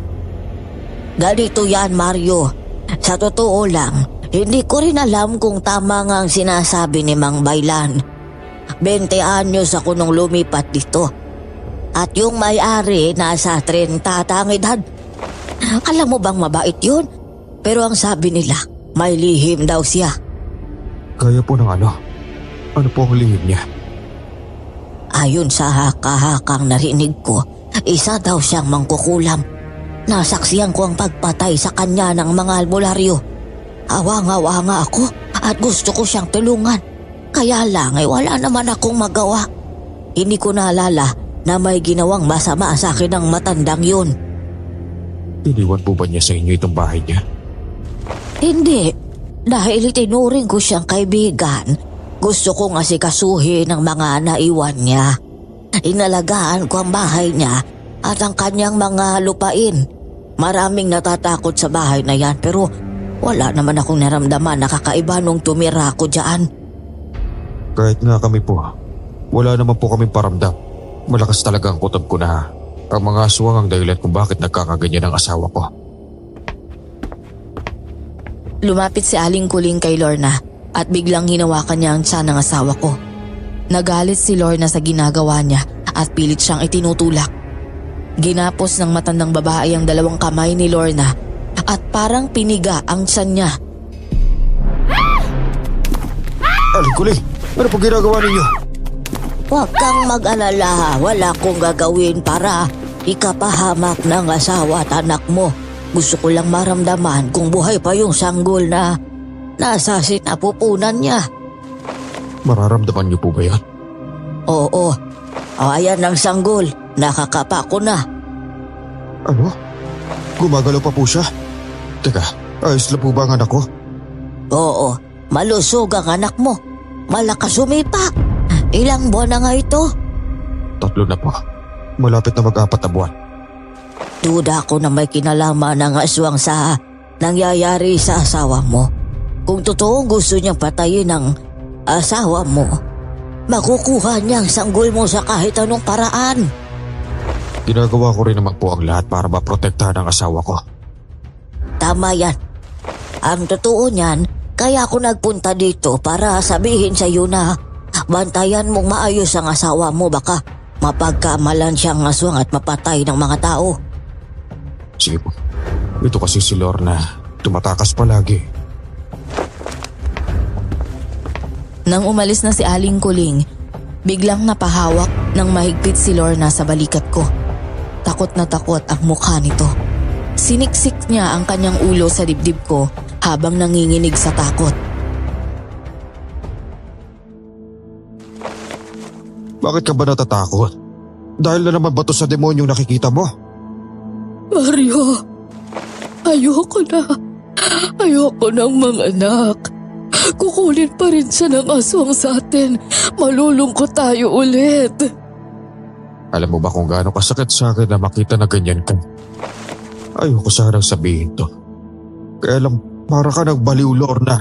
Ganito yan, Mario. Sa totoo lang, hindi ko rin alam kung tama nga ang sinasabi ni Mang Baylan. 20 anyos ako nung lumipat dito. At yung may-ari nasa 30 ang edad. Alam mo bang mabait yun? Pero ang sabi nila, may lihim daw siya. Kaya po ng ano? Ano po ang lihim niya? Ayon sa haka-hakang narinig ko, isa daw siyang mangkukulam. Nasaksiyan ko ang pagpatay sa kanya ng mga albularyo. Awang-awa nga ako at gusto ko siyang tulungan. Kaya lang ay wala naman akong magawa. Hindi ko naalala na may ginawang masama sa akin ng matandang yun. Iniwan po ba niya sa inyo itong bahay niya? Hindi, dahil itinuring ko siyang kaibigan. Gusto kong asikasuhin ang mga naiwan niya. Inalagaan ko ang bahay niya at ang kanyang mga lupain. Maraming natatakot sa bahay na yan pero wala naman akong naramdaman na kakaiba nung tumira ako dyan. Kahit nga kami po, wala naman po kaming paramdam. Malakas talaga ang kutob ko na ang mga aswang ang dahilan kung bakit nagkakaganyan ang asawa ko. Lumapit si Aling Kuling kay Lorna at biglang hinawakan niya ang tiyan ng asawa ko. Nagalit si Lorna sa ginagawa niya at pilit siyang itinutulak. Ginapos ng matandang babae ang dalawang kamay ni Lorna at parang piniga ang tiyan niya. Aling Kuling, ano po ginagawa ninyo? Huwag kang mag-alala, wala kong gagawin para ikapahamak ng asawa at anak mo. Gusto ko lang maramdaman kung buhay pa yung sanggol na nasa sinapupunan niya. Mararamdaman niyo po ba yan? Oo, ayan ang sanggol, nakakapa ko na. Ano? Gumagalaw pa po siya? Teka, ayos lang po ba ang anak ko? Oo, malusog ang anak mo. Malakas sumipa. Ilang buwan na nga ito? 3 na po. Malapit na mag-4 na buwan. Duda ko na may kinalaman ng aswang sa nangyayari sa asawa mo. Kung totoong gusto niyang patayin ang asawa mo, makukuha niya ang sanggol mo sa kahit anong paraan. Ginagawa ko rin naman po ang lahat para maprotektahan ang asawa ko. Tama yan. Ang totoo niyan, kaya ako nagpunta dito para sabihin sa iyo na bantayan mong maayos ang asawa mo, baka mapagkamalan siyang aswang at mapatay ng mga tao. Sige po. Ito kasi si Lorna, tumatakas palagi. Nang umalis na si Aling Kuling, biglang napahawak ng mahigpit si Lorna sa balikat ko. takot na takot ang mukha nito. Siniksik niya ang kanyang ulo sa dibdib ko habang nanginginig sa takot. Bakit ka ba natatakot? Dahil na naman ba to sa demonyong nakikita mo? Mario, ayoko na. Ayoko ng mga anak. Kukunin pa rin siya ng aswang sa atin. Malulungkot tayo ulit. Alam mo ba kung gaano kasakit sa akin na makita na ganyan ka? Ayoko sanang sabihin to. Kaya lang para ka nagbaliw, Lorna.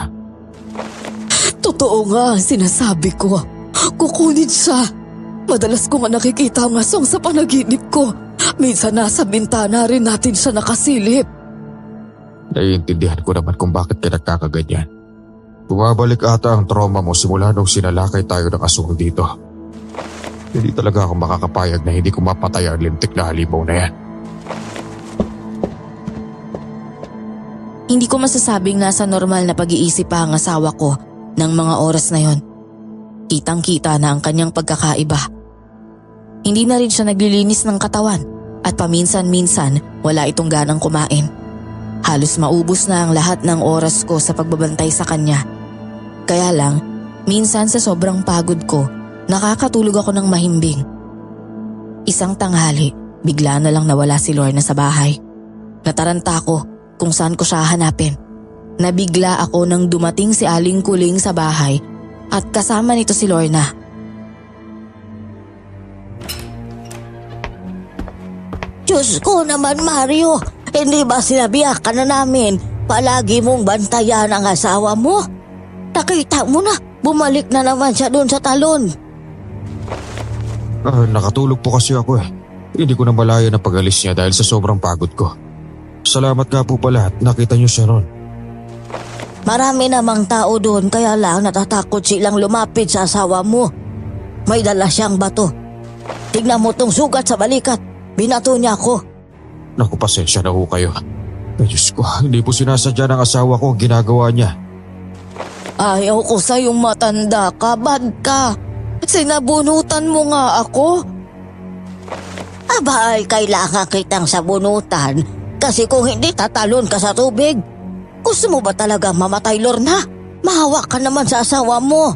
Totoo nga ang sinasabi ko. Kukunin siya. Madalas ko nga nakikita ang aswang sa panaginip ko. Minsan nasa bintana rin natin siya nakasilip. Naiintindihan ko naman kung bakit ka nagkakaganyan. Bumabalik ata ang trauma mo simula nung sinalakay tayo ng aswang dito. Hindi talaga ako makakapayag na hindi ko mapatay ang lintik na halimaw na yan. Hindi ko masasabing nasa normal na pag-iisip pa ang asawa ko ng mga oras na yon. Kitang-kita na ang kanyang pagkakaiba. Hindi na rin siya naglilinis ng katawan at paminsan-minsan wala itong ganang kumain. Halos maubos na ang lahat ng oras ko sa pagbabantay sa kanya. Kaya lang, minsan sa sobrang pagod ko, nakakatulog ako ng mahimbing. Isang tanghali, bigla na lang nawala si Lorna sa bahay. Nataranta ko kung saan ko siya hanapin. Nabigla ako nang dumating si Aling Kuling sa bahay at kasama nito si Lorna. Diyos ko naman, Mario. Hindi ba sinabihan ka na namin palagi mong bantayan ang asawa mo? Nakita mo na, bumalik na naman siya doon sa talon. Nakatulog po kasi ako eh. Hindi ko na malaya na pag-alis niya dahil sa sobrang pagod ko. Salamat nga po pala at nakita niyo siya ron. Marami namang tao doon kaya lang natatakot silang lumapit sa asawa mo. May dala siyang bato. Tignan mo tong sugat sa balikat. Binato niya ako. Naku, pasensya na ho kayo. Ay Diyos ko, hindi po sinasadya ng asawa ko ang ginagawa niya. Ayaw ko sa'yong matanda ka, bad ka. Sinabunutan mo nga ako. Aba ay kailangan kitang sabunutan kasi kung hindi tatalon ka sa tubig. Gusto mo ba talaga mamatay, Lorna? Mahawa ka naman sa asawa mo.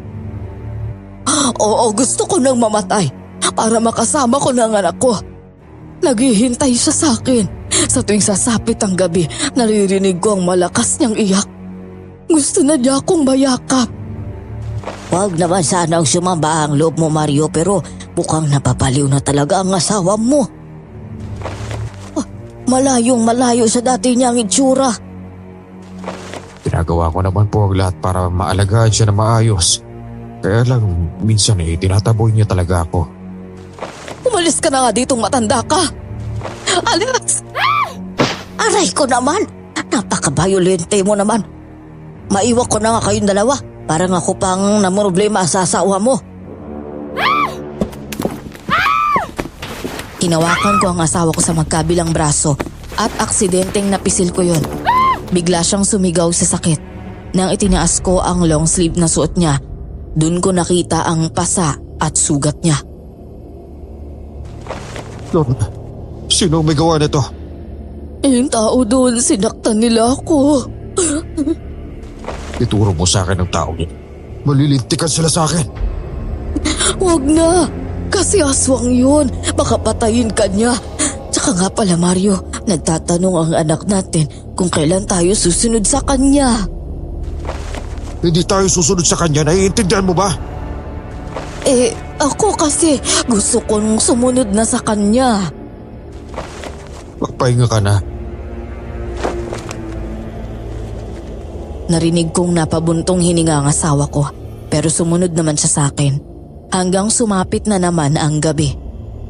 Oo, gusto ko nang mamatay para makasama ko ng anak ko. Naghihintay siya sa akin. Sa tuwing sasapit ang gabi, naririnig ko ang malakas niyang iyak. Gusto na niya akong mayakap. Huwag naman sanang sumamba ang loob mo, Mario, pero mukhang napapaliw na talaga ang asawa mo. Malayong malayo sa dati niyang itsura. Ginagawa ko naman po ang lahat para maalagaan siya na maayos. Kaya lang, minsan tinataboy niya talaga ako. Umalis ka na nga ditong matanda ka. Alis! Aray ko naman! Napaka-violente mo naman. Maiwan ko na nga kayong dalawa. Parang ako pang namroblema sa asawa mo. Hinawakan ko ang asawa ko sa magkabilang braso at aksidenteng napisil ko yon. Bigla siyang sumigaw sa sakit. Nang itinaas ko ang long sleeve na suot niya, dun ko nakita ang pasa at sugat niya. Lorna, sino may gawa nito? Yung tao doon, sinaktan nila ako. Ituro mo sa akin ang tao niya. Malilintikan sila sa akin. Huwag na, kasi aswang yun. Baka patayin ka niya. Tsaka nga pala, Mario, nagtatanong ang anak natin kung kailan tayo susunod sa kanya. Hindi tayo susunod sa kanya, naiintindihan mo ba? Ako kasi gusto kong sumunod na sa kanya. Magpahinga ka na. Narinig kong napabuntong hininga ang asawa ko, pero sumunod naman siya sa akin. Hanggang sumapit na naman ang gabi.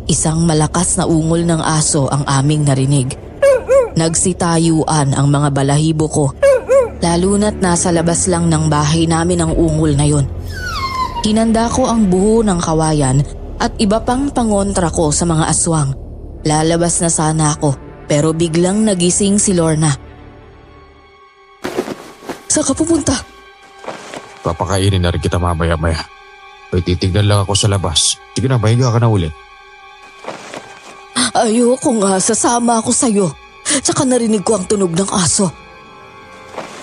Isang malakas na ungol ng aso ang aming narinig. Nagsitayuan ang mga balahibo ko, lalo na't nasa labas lang ng bahay namin ang ungol na yon. Hinanda ko ang buho ng kawayan at iba pang pangontra ko sa mga aswang. Lalabas na sana ako pero biglang nagising si Lorna. Saan ka pupunta? Papakainin na rin kita mamaya-maya. May titignan lang ako sa labas. Sige na, mahiga ka na ulit. Ayoko nga, sasama ako sa'yo. Tsaka narinig ko ang tunog ng aso.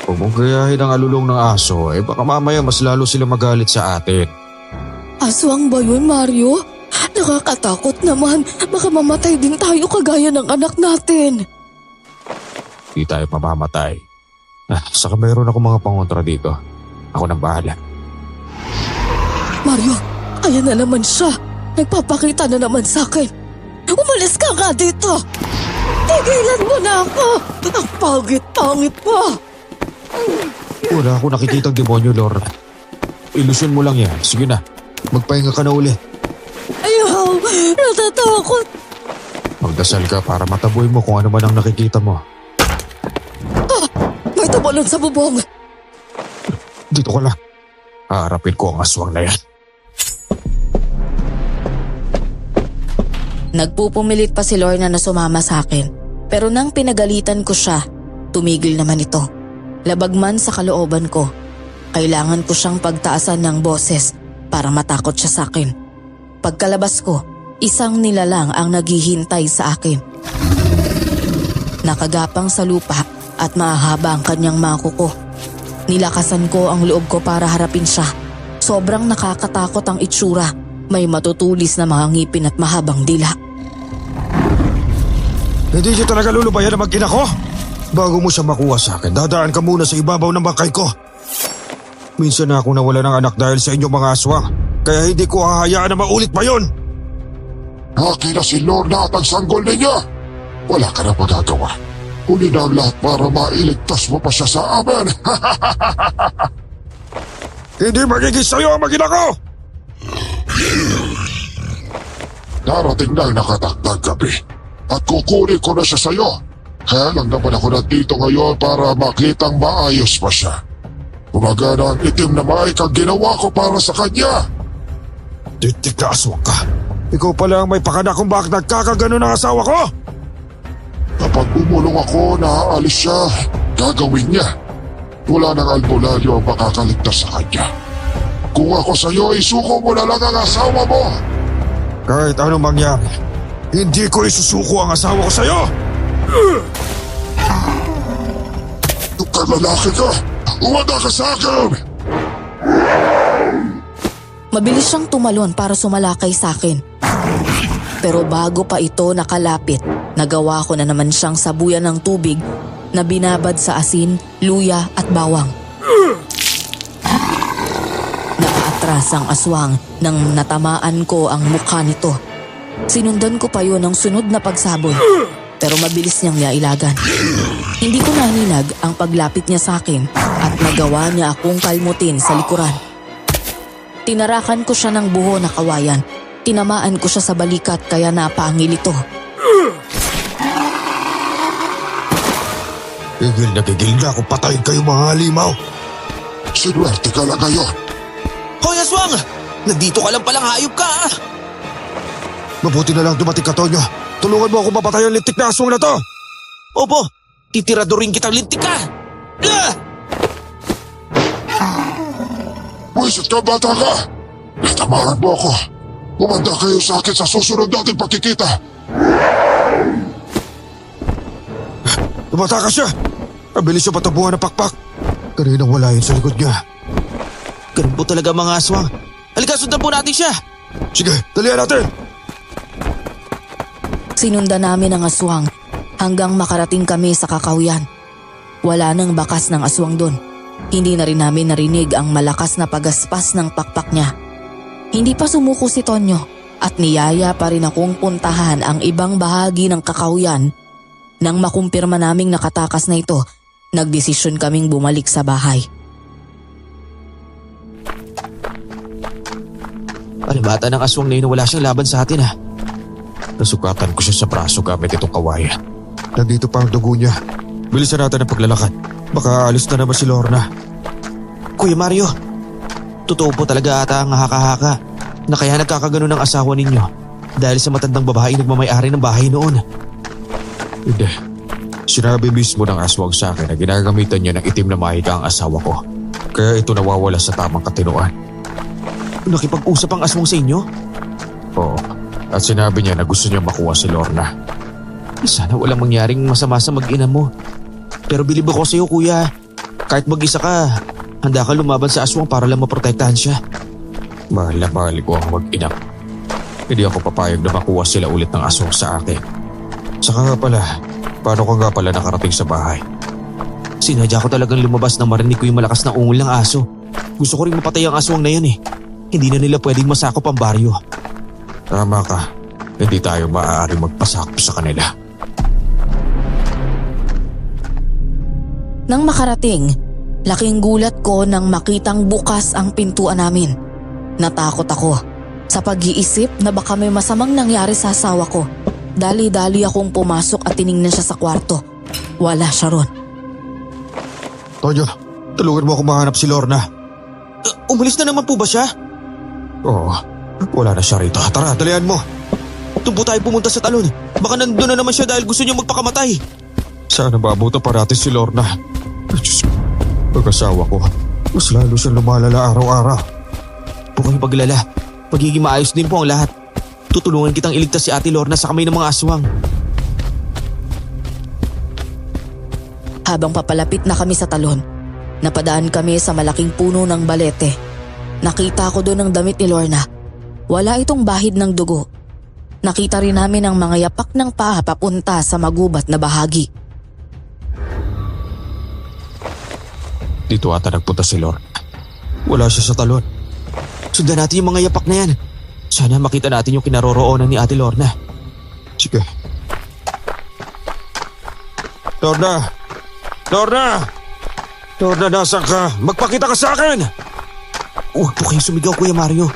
Huwag mong gayahin ang alulong ng aso, baka mamaya mas lalo sila magalit sa atin. Aswang ba yun, Mario? Nakakatakot naman. Baka mamatay din tayo kagaya ng anak natin. Di tayo mamamatay. Saka mayroon ako mga pangontra dito. Ako nang bahala. Mario, ayan na naman siya. Nagpapakita na naman sa akin. Umalis ka nga dito! Tigilan mo na ako! Ang pangit-pangit mo! Wala ako nakikitang demonyo, Lorna. Ilusyon mo lang yan. Sige na, magpahinga ka na uli. Ayaw! Natatakot! Magdasal ka para mataboy mo kung ano man ang nakikita mo. May tumalon sa bubong! Dito ka lang. Haharapin ko ang aswang na yan. Nagpupumilit pa si Lorna na sumama sa akin. Pero nang pinagalitan ko siya, tumigil naman ito. Labag man sa kalooban ko, kailangan ko siyang pagtaasan ng boses para matakot siya sa akin. Pagkalabas ko, isang nilalang ang naghihintay sa akin. Nakagapang sa lupa at mahaba ang kanyang mga kuko. Nilakasan ko ang loob ko para harapin siya. Sobrang nakakatakot ang itsura. May matutulis na mga ngipin at mahabang dila. Hindi siya talaga lulubayan na mag-ina ko? Bago mo siya makuha sa akin, dadaan ka muna sa ibabaw ng bangkay ko. Minsan na akong nawala ng anak dahil sa inyong mga aswang, kaya hindi ko hahayaan na maulit pa yon. Haki na si Lorna at ang sanggol niya. Wala ka na magagawa. Huli na ang lahat para mailigtas mo pa siya sa amin. Hindi magiging sa'yo ang mag-ina ko! Darating na ang nakatakdang gabi at kukunin ko na siya sa'yo. Kaya lang naman ako nandito ngayon para makitang maayos pa siya. Gumagana ang itim na mic ang ginawa ko para sa kanya. Titik na aswang ka. Ikaw pala ang may pakana kung bakit nagkakagano ng asawa ko. Kapag umulong ako na aalis siya, gagawin niya. Wala nang albularyo ang makakaligtas sa kanya. Kung ako sa'yo, isuko mo na lang ang asawa mo. Kahit anong mangyari, hindi ko isusuko ang asawa ko sa'yo. Tukang lalaki ka, umanda ka sa akin. Mabilis siyang tumalon para sumalakay sa akin. Pero bago pa ito nakalapit, nagawa ko na naman siyang sabuyan ng tubig na binabad sa asin, luya at bawang. Nakaatras ang aswang nang natamaan ko ang mukha nito. Sinundan ko pa yun ng sunod na pagsabol, pero mabilis niyang nailagan. Hindi ko naninag ang paglapit niya sa akin at nagawa niya akong kalmutin sa likuran. Tinarakan ko siya ng buho na kawayan. Tinamaan ko siya sa balikat kaya napangil ito. Gigil na kung patayin kayo mga halimaw. Sinuwerte ka lang ngayon. Hoy aswang! Nandito ka lang palang hayop ka ah! Mabuti na lang dumating ka, Tonyo. Tulungan mo ako mapatay ang lintik na aswang na to. Opo, titiradurin kitang lintik ka! Ah! Buisit ka, bata ka! Natamaan mo ako. Umanda kayo sa akin sa susunod nating pagkikita. Tumata ka siya! Ang bilis yung patabuhan ng pakpak. Kaninang wala yun sa likod niya. Ganun po talaga mga aswang. Halika, sundan po natin siya! Sige, dalihan natin! Sinundan namin ang aswang hanggang makarating kami sa kakahuyan. Wala nang bakas ng aswang doon. Hindi na rin namin narinig ang malakas na pagaspas ng pakpak niya. Hindi pa sumuko si Tonyo at niyaya pa rin akong puntahan ang ibang bahagi ng kakahuyan. Nang makumpirma naming nakatakas na ito, nagdesisyon kaming bumalik sa bahay. Palibata ng aswang na yun, wala siyang laban sa atin ah. Nasukatan ko siya sa braso gamit itong kawayan. Nandito pa ang dugo niya. Bilisan natin ang paglalakad. Baka alis na naman si Lorna. Kuya Mario, totoo po talaga ata ang haka-haka na kaya nagkakagano ng asawa ninyo dahil sa matandang babae nagmamay-ari ng bahay noon. Hindi. Sinabi mismo ng aswang sa akin na ginagamitan niya ng itim na mahika ang asawa ko. Kaya ito nawawala sa tamang katinuan. Nakipag-usap ang aswang sa inyo? Oo. At sinabi niya na gusto niya makuha si Lorna. Sana walang mangyaring masama sa mag-ina mo. Pero bilib ako sa'yo kuya. Kahit mag-isa ka, handa ka lumaban sa aswang para lang maprotektahan siya. Mahal na mahal ko ang mag-ina. Hindi ako papayag na makuha sila ulit ng aswang sa akin. Saka nga pala, paano ka nga pala nakarating sa bahay? Sinadya ko talagang lumabas nang marinig ko yung malakas na ungol ng aso. Gusto ko rin mapatay ang aswang na yun eh. Hindi na nila pwedeng masakop ang baryo. Tama ka, hindi tayo maaari magpasakop sa kanila. Nang makarating, laking gulat ko nang makitang bukas ang pintuan namin. Natakot ako sa pag-iisip na baka may masamang nangyari sa asawa ko. Dali-dali akong pumasok at tiningnan siya sa kwarto. Wala siya ron. Tonyo, tulungan mo ako mahanap si Lorna. Umalis na naman po ba siya? Oo, wala na siya rito. Tara, dalian mo. Doon po tayo pumunta sa talon. Baka nandun na naman siya dahil gusto niya magpakamatay. Sana maabutan pa natin si Lorna. Ay, Diyos ko, pag-asawa ko, mas lalo siyang lumalala araw-araw. Huwag kayong paglala. Magiging maayos din po ang lahat. Tutulungan kitang iligtas si Ate Lorna sa kamay ng mga aswang. Habang papalapit na kami sa talon, napadaan kami sa malaking puno ng balete. Nakita ko doon ang damit ni Lorna. Wala itong bahid ng dugo. Nakita rin namin ang mga yapak ng paa papunta sa magubat na bahagi. Dito ata nagpunta si Lorna. Wala siya sa talon. Sundan natin yung mga yapak na yan. Sana makita natin yung kinaroroonan ni Ate Lorna. Sige. Lorna! Lorna! Lorna, nasan ka? Magpakita ka sa akin! Huwag po kayong sumigaw, Kuya Mario.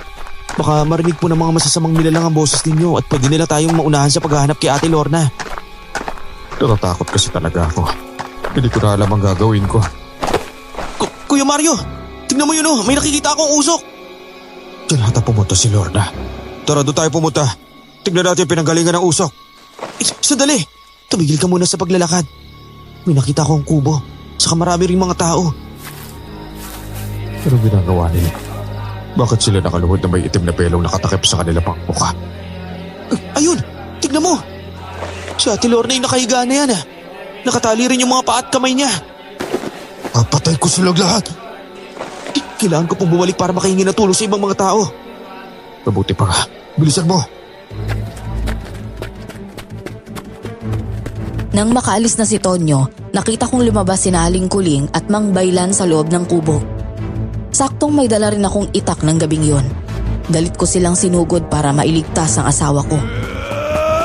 Baka marinig po ng mga masasamang nilalang ang boses ninyo at pwede nila tayong maunahan sa paghahanap kay Ate Lorna. Natatakot kasi talaga ako. Hindi ko na alam ang gagawin ko. Kuya Mario, tingnan mo yun oh, may nakikita akong usok. Diyan ata pumunta si Lorna. Tara, doon tayo pumunta. Tignan natin pinanggalingan ng usok. Sandali, tumigil ka muna sa paglalakad. May nakita akong kubo, saka marami ring mga tao. Pero ginagawa nila? Bakit sila nakaluhod na may itim na pelong nakatakip sa kanila pang mukha? Ayun, tignan mo. Si Ate Lorna yung nakahiga na yan ah. Nakatali rin yung mga paa at kamay niya. Papatay ko silang lahat. Kailangan ko pong bumalik para makahingi ng tulong sa ibang mga tao. Mabuti pa ka. Bilisan mo. Nang makaalis na si Tonyo, nakita kong lumabas si Aling Kuling at Mang Baylan sa loob ng kubo. Saktong may dala rin akong itak ng gabing yon. Galit ko silang sinugod para mailigtas ang asawa ko.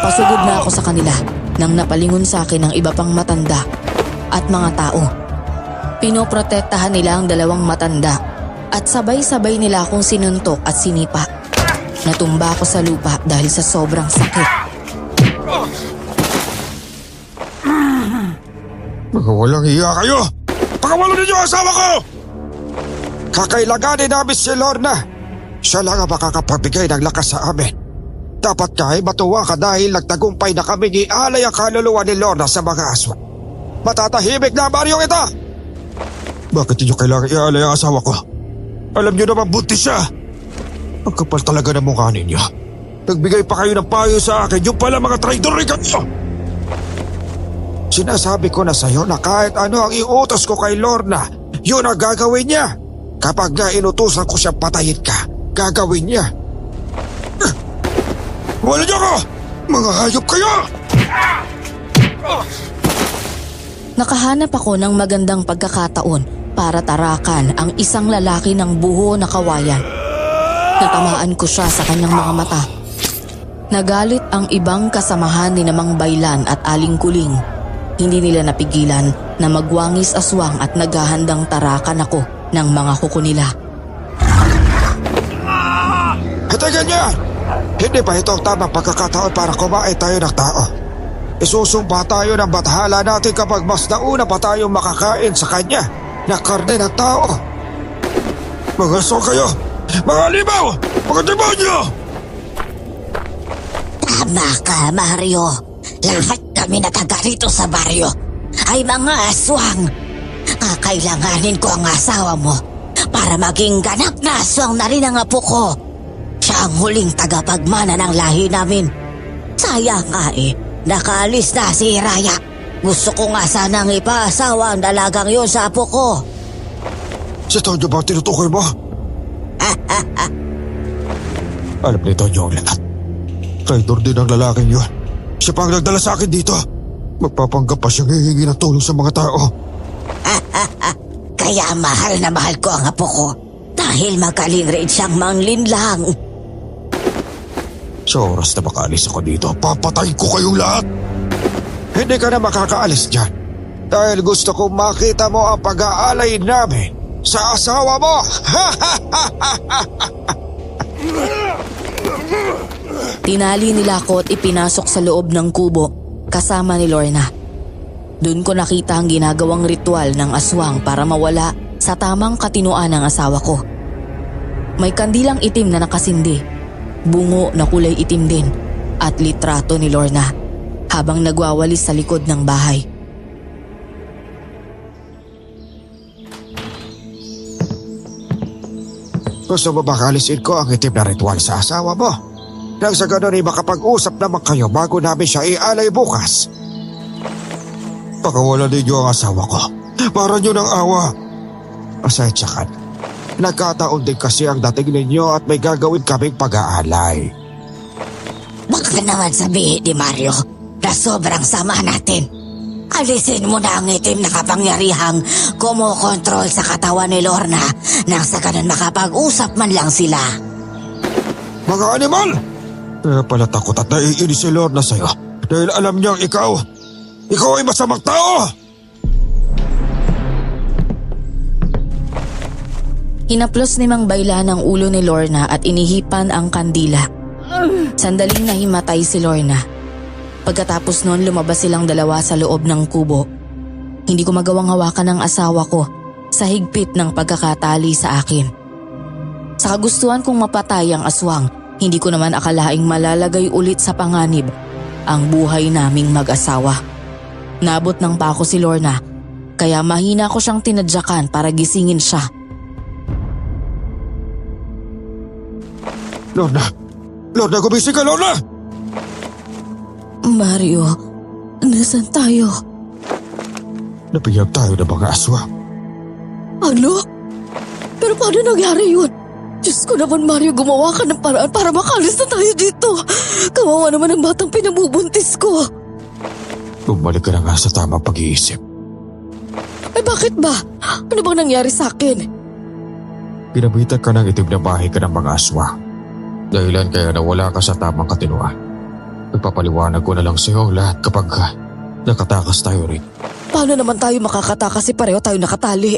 Pasugod na ako sa kanila nang napalingon sa akin ng iba pang matanda at mga tao. Pinoprotektahan nila ang dalawang matanda at sabay-sabay nila akong sinuntok at sinipa. Natumba ako sa lupa dahil sa sobrang sakit. Mga walang hiya kayo! Pakawalan ninyo ang asawa ko! Kakailanganin namin si Lorna. Siya lang ang makakapabigay ng lakas sa amin. Dapat ka ay matuwa ka dahil nagtagumpay na kaming ialay ang kaluluwa ni Lorna sa mga aswang. Matatahimik na ang baryong ito! Bakit ninyo kailangan ialay ang asawa ko? Alam niyo naman buntis siya. Ang kapal talaga ng mukha ninyo. Nagbigay pa kayo ng payo sa akin, yung pala mga traidor rin kayo! Sinasabi ko na sa'yo na kahit ano ang iutos ko kay Lorna, yun ang gagawin niya. Kapag nga inutusan ko siya patayin ka, gagawin niya. Wala niyo ko! Mga hayop kayo! Nakahanap ako ng magandang pagkakataon para tarakan ang isang lalaki ng buho na kawayan. Natamaan ko siya sa kanyang mga mata. Nagalit ang ibang kasamahan ni Mang Baylan at Aling Kuling. Hindi nila napigilan na magwangis aswang at naghahandang tarakan ako ng mga kuko nila. Hatagan niya! Hindi ba ito ang tamang pagkakataon para kumain tayo ng tao? Isusumpa tayo ng bathala natin kapag mas nauna pa tayong makakain sa kanya na karne ng tao. Mga so kayo! Mga limaw! Mga demonyo! Tama ka, Mario. Lahat kami nakagarito sa baryo ay mga aswang. Kakailanganin ko ang asawa mo para maging ganap na aswang na rin ang apo ko. Siya ang huling tagapagmana ng lahi namin. Sayang nga nakaalis na si Raya. Gusto ko nga sanang ipaasawa ang dalagang yon sa apo ko. Si Tonyo ba ang tinutukoy mo? Alam ni Tonyo ang lahat. Traitor din ang lalaking yun. Siya pa ang nagdala sa akin dito. Magpapanggap pa siyang hihingi ng tulong sa mga tao. Kaya mahal na mahal ko ang apo ko. Dahil magaling rin siyang manglinlang. Sa oras na makaalis ako dito, papatayin ko kayong lahat. Hindi ka na makakaalis dyan. Dahil gusto kong makita mo ang pag-aalay namin sa asawa mo. Tinali nila ako at ipinasok sa loob ng kubo kasama ni Lorna. Doon ko nakita ang ginagawang ritual ng aswang para mawala sa tamang katinuan ng asawa ko. May kandilang itim na nakasindi, bungo na kulay itim din at litrato ni Lorna habang nagwawalis sa likod ng bahay. Gusto mo bang alisin ko ang itim na ritual sa asawa mo? Nang sa ganun ay makapag-usap naman kayo bago namin siya ialay bukas. Pakawalan ninyo ang asawa ko. Para nyo ng awa. Pasensya ka. Nagkataon din kasi ang dating ninyo at may gagawin kaming pag-aalay. Baka naman sabihin ni Mario na sobrang sama natin. Alisin mo na ang itim na kapangyarihang kumokontrol sa katawan ni Lorna nang sa ganun makapag-usap man lang sila. Mga animal! Kaya pala takot at naiinis si Lorna sa'yo dahil alam niyang ikaw ay masamang tao! Hinaplos ni Mang Bayla ng ulo ni Lorna at inihipan ang kandila. Sandaling nahimatay si Lorna. Pagkatapos noon lumabas silang dalawa sa loob ng kubo. Hindi ko magawang hawakan ang asawa ko sa higpit ng pagkakatali sa akin. Sa kagustuhan kong mapatay ang aswang, hindi ko naman akalaing malalagay ulit sa panganib ang buhay naming mag-asawa. Nabot ng pako si Lorna, kaya mahina ko siyang tinadyakan para gisingin siya. Lorna, gumising ka, Lorna! Mario, nasan tayo? Napiyag tayo ng mga aswang. Ano? Pero paano nangyari yun? Diyos ko naman, Mario, gumawa ka ng paraan para makalis na tayo dito. Kawawa naman ang batang pinabubuntis ko. Bumalik ka na nga sa tamang pag-iisip. Ay bakit ba? Ano bang nangyari sa akin? Pinabitan ka ng itim na bahay ka ng mga aswang. Dahilan kaya nawala ka sa tamang katinuan. Ipapaliwanag ko na lang sa iyo lahat kapag nakatakas tayo rin. Paano naman tayo makakatakas si pareho tayo nakatali?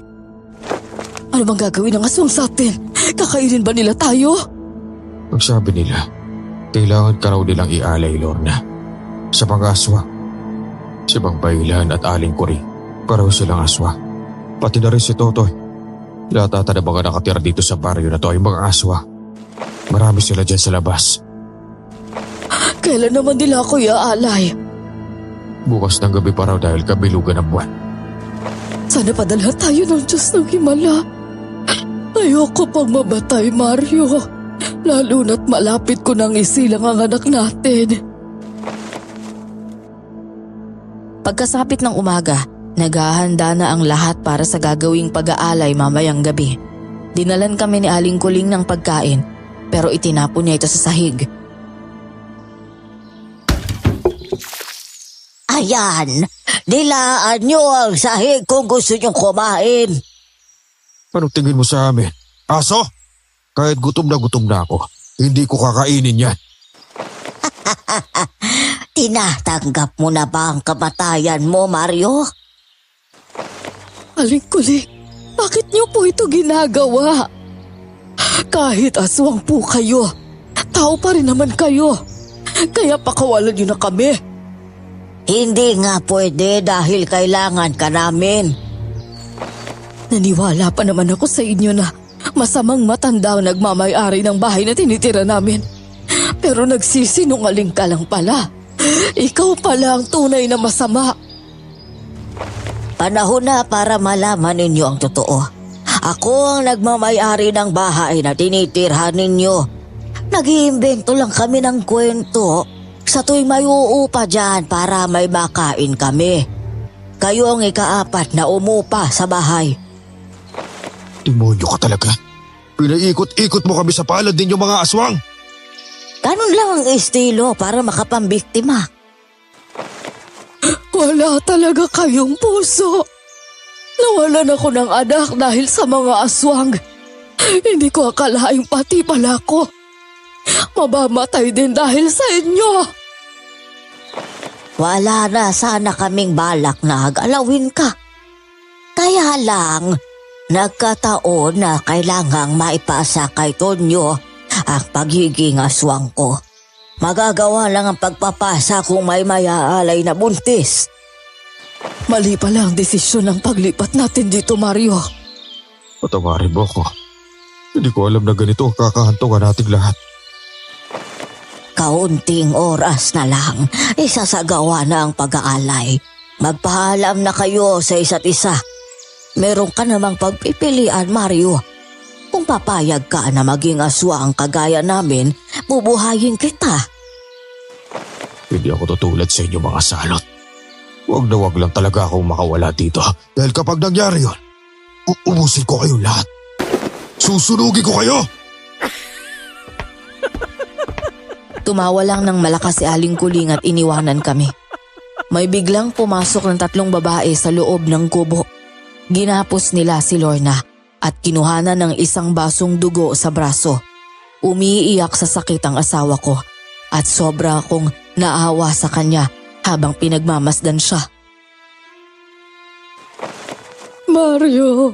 Ano bang gagawin ng aswang sa atin? Kakainin ba nila tayo? Ang sabi nila, kailangan ka raw nilang ialay, Lorna. Sa mga aswang. Si Mang Baylan at Aling Kuri, pareho silang aswang. Pati na rin si Totoy. Lahat ata na mga nakatira dito sa baryo na to ay mga aswang. Marami sila dyan sa labas. Kailan naman nila ako iaalay? Bukas ng gabi pa raw dahil kabilugan ng buwan. Sana padala tayo ng Diyos ng Himala. Ayoko pang mabatay, Mario. Lalo na't malapit ko nang isilang ang anak natin. Pagkasapit ng umaga, naghahanda na ang lahat para sa gagawing pag-aalay mamayang gabi. Dinalan kami ni Aling Kuling ng pagkain, pero itinapon niya ito sa sahig. Ayan, dilaan nyo ang sahig kung gusto nyong kumain. Anong tingin mo sa amin? Aso? Kahit gutom na ako, hindi ko kakainin yan. Tinatanggap mo na ba ang kamatayan mo, Mario? Aling Kuling, bakit niyo po ito ginagawa? Kahit aswang po kayo, tao pa rin naman kayo. Kaya pakawalan niyo na kami. Hindi nga pwede dahil kailangan ka namin. Naniwala pa naman ako sa inyo na masamang matanda ang nagmamay-ari ng bahay na tinitira namin. Pero nagsisinungaling ka lang pala. Ikaw pala ang tunay na masama. Panahon na para malaman ninyo ang totoo. Ako ang nagmamay-ari ng bahay na tinitirhan ninyo. Nag-iimbento lang kami ng kwento sa tuwing may uupa dyan para may makain kami. Kayo ang ika-4 na umupa sa bahay. Demonyo ka talaga. Pinaikot-ikot mo kami sa palad ninyong mga aswang. Ganun lang ang estilo para makapambiktima. Wala talaga kayong puso. Nawalan ako ng anak dahil sa mga aswang. Hindi ko akalaing pati pala ko mabamatay din dahil sa inyo. Wala na sana kaming balak na galawin ka. Kaya lang, nagkataon na kailangang maipasa kay Tonyo ang pagiging aswang ko. Magagawa lang ang pagpapasa kung may mayaalay na buntis. Mali pala ang desisyon ng paglipat natin dito, Mario. Patawarin mo ako. Hindi ko alam na ganito ang kakahantungan nating lahat. Kaunting oras na lang, isasagawa na ang pag-aalay. Magpaalam na kayo sa isa't isa. Meron ka namang pagpipilian, Mario. Kung papayag ka na maging aswang kagaya namin, bubuhayin kita. Hindi ako tutulad sa inyo mga salot. Huwag na huwag lang talaga akong makawala dito. Dahil kapag nangyari yun, uubusin ko kayo lahat. Susunugin ko kayo! Tumawa lang ng malakas si Aling Kuling at iniwanan kami. May biglang pumasok ng 3 babae sa loob ng kubo. Ginapos nila si Lorna at kinuhanan ng isang basong dugo sa braso. Umiiyak sa sakit ang asawa ko at sobra akong naawa sa kanya habang pinagmamasdan siya. Mario,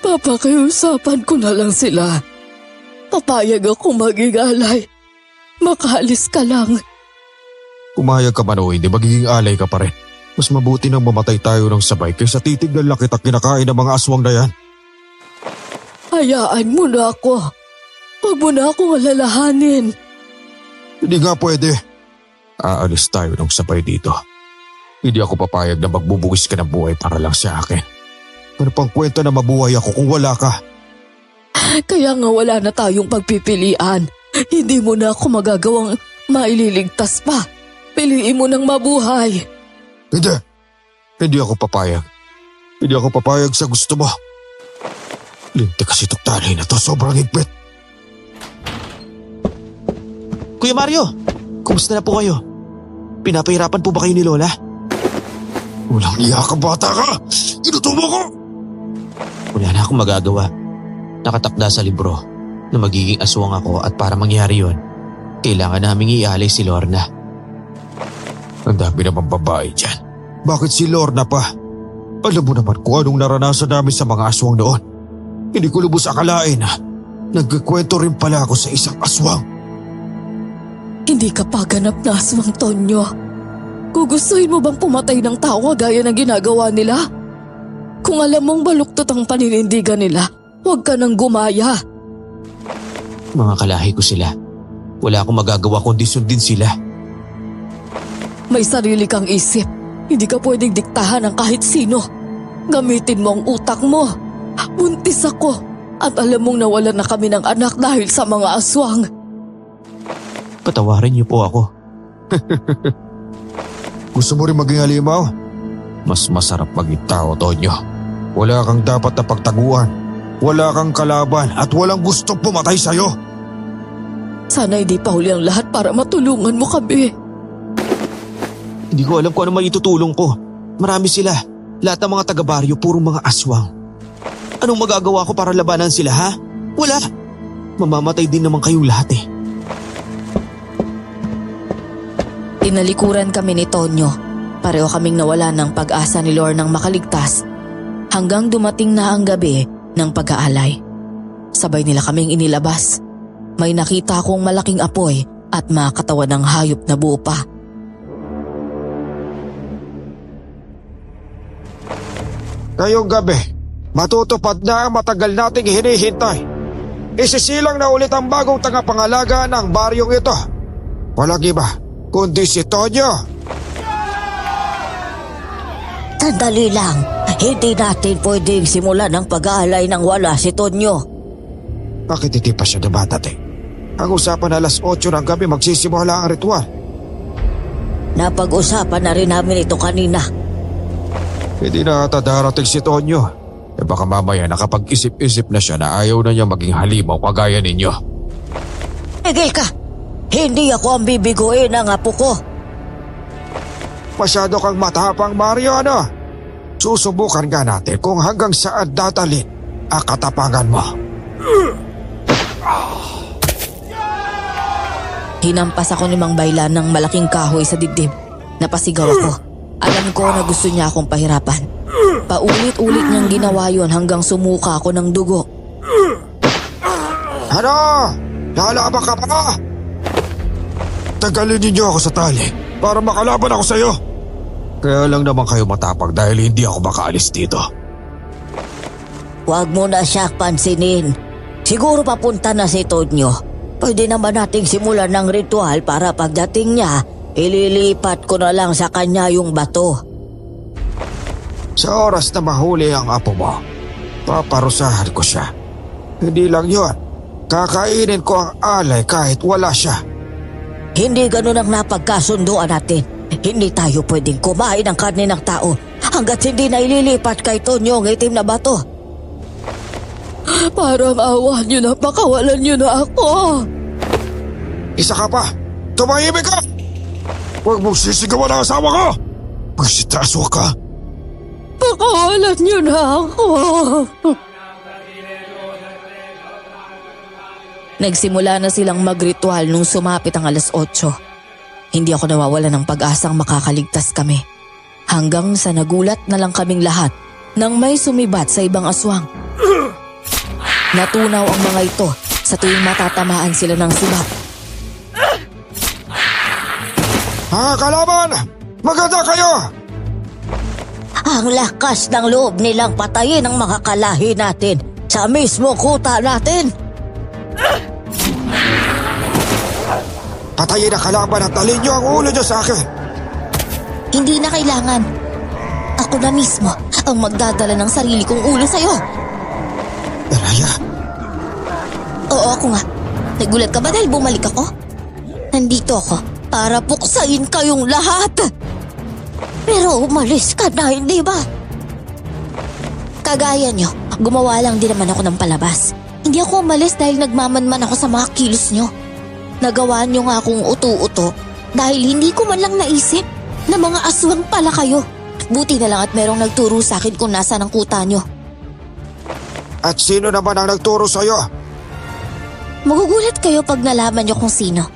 papakiusapan ko na lang sila. Papayag akong maging-alay. Makaalis ka lang. Pumayag ka man o hindi, magiging alay ka pa rin. Mas mabuti nang mamatay tayo ng sabay kaysa titignan lang kita kinakain ng mga aswang na yan. Hayaan mo na ako. Huwag mo na akong alalahanin. Hindi nga pwede. Aalis tayo ng sabay dito. Hindi ako papayag na magbubuwis ka ng buhay para lang sa akin. Ano pang kwenta na mabuhay ako kung wala ka? Kaya nga wala na tayong pagpipilian. Hindi mo na ako magagawang maililigtas pa. Piliin mo ng mabuhay. Hindi. Hindi ako papayag. Hindi ako papayag sa gusto mo. Linti kasi itong tali na to, sobrang higpit. Kuya Mario, kumusta na po kayo? Pinapahirapan po ba kayo ni Lola? Walang iya ka, bata ka! Inutubo ko! Wala na akong magagawa. Nakatakda sa libro na magiging aswang ako at para mangyari yon, kailangan naming ialay si Lorna. Ang dami naman babae dyan. Bakit si Lorna pa? Alam mo naman kung anong naranasan namin sa mga aswang noon. Hindi ko lubos akalain na nagkikwento rin pala ako sa isang aswang. Hindi ka pa ganap na aswang, Tonyo. Gugustuhin mo bang pumatay ng tao gaya ng ginagawa nila? Kung alam mong baluktot ang paninindigan nila, huwag ka nang gumaya. Mga kalahi ko sila. Wala akong magagawa kundi sundin sila. May sarili kang isip. Hindi ka pwedeng diktahan ng kahit sino. Gamitin mo ang utak mo. Buntis ako at alam mong nawalan na kami ng anak dahil sa mga aswang. Patawarin niyo po ako. Gusto mo rin maging halimaw? Mas masarap maging tao, Tonyo. Wala kang dapat na pagtaguan. Wala kang kalaban at walang gustong pumatay sa'yo. Sana hindi pa huli ang lahat para matulungan mo kami. Hindi ko alam kung ano maitutulong ko. Marami sila. Lahat ng mga taga-baryo puro mga aswang. Anong magagawa ko para labanan sila, ha? Wala. Mamamatay din naman kayong lahat eh. Tinalikuran kami ni Tonyo. Pareho kaming nawala ng pag-asa ni Lornang makaligtas hanggang dumating na ang gabi ng pag-aalay. Sabay nila kaming inilabas. May nakita akong malaking apoy at mga katawan ng hayop na buo pa. Ngayong gabi, matutupad na ang matagal nating hinihintay. Isisilang na ulit ang bagong tagapangalaga ng baryong ito. Walang iba, kundi si Tonyo. Sandali lang, hindi natin pwedeng simulan ang pag-aalay nang wala si Tonyo. Bakit hindi pa siya dumatate? Ang usapan alas 8 ng gabi magsisimula ang ritual. Napag-usapan na rin namin ito kanina. Hindi na ata darating si Tonyo. Baka mamaya nakapag-isip-isip na siya na ayaw na niya maging halimaw kagaya ninyo. Tigil ka! Hindi ako ang bibiguin ng apo ko. Masyado kang matapang, Mario, ano? Susubukan nga natin kung hanggang saan dadalhin ang katapangan mo. Hinampas ako ni Mang Baylan ng malaking kahoy sa dibdib. Napasigaw ako. Alam ko na gusto niya akong pahirapan. Paulit-ulit niyang ginawa yon hanggang sumuka ako ng dugo. Ano? Lalaban ka pa? Tagalin niyo ako sa tali para makalaban ako sa'yo. Kaya lang naman kayo matapang dahil hindi ako makaalis dito. Huwag mo na siya pansinin. Siguro papunta na si Tonyo. Pwede naman nating simulan ng ritual para pagdating niya, ililipat ko na lang sa kanya yung bato. Sa oras na mahuli ang apo mo, paparusahan ko siya. Hindi lang yon, kakainin ko ang alay kahit wala siya. Hindi ganun ang napagkasunduan natin. Hindi tayo pwedeng kumain ng karne ng tao hanggat hindi na ililipat kay Tonyo ang itim na bato. Parang awa niyo na, pakawalan niyo na ako. Isa ka pa! Tumahimik ka! Huwag mong sisigawan ang asawa ko! Magsitaso ka! Pakawalan niyo na ako. Nagsimula na silang magritual nung sumapit ang alas 8. Hindi ako nawawala ng pag-asang makakaligtas kami. Hanggang sa nagulat na lang kaming lahat nang may sumibat sa ibang aswang. Natunaw ang mga ito sa tuwing matatamaan sila ng sibat. Kalaban! Maganda kayo! Ang lakas ng loob nilang patayin ang mga kalahi natin sa mismo kuta natin. Patayin ang kalaban at talin niyo ang ulo niyo sa akin! Hindi na kailangan. Ako na mismo ang magdadala ng sarili kong ulo sa'yo. Araya! Oo, ako nga. Nagulat ka ba dahil bumalik ako? Nandito ako para puksain kayong lahat. Pero umalis ka na, hindi ba? Kagaya nyo, gumawa lang din naman ako ng palabas. Hindi ako umalis dahil nagmamanman ako sa mga kilos nyo. Nagawa nyo nga akong uto-uto dahil hindi ko man lang naisip na mga aswang pala kayo. Buti na lang at merong nagturo sa akin kung nasa ng kuta nyo. At sino naman ang nagturo sa'yo? Magugulat kayo pag nalaman nyo kung sino.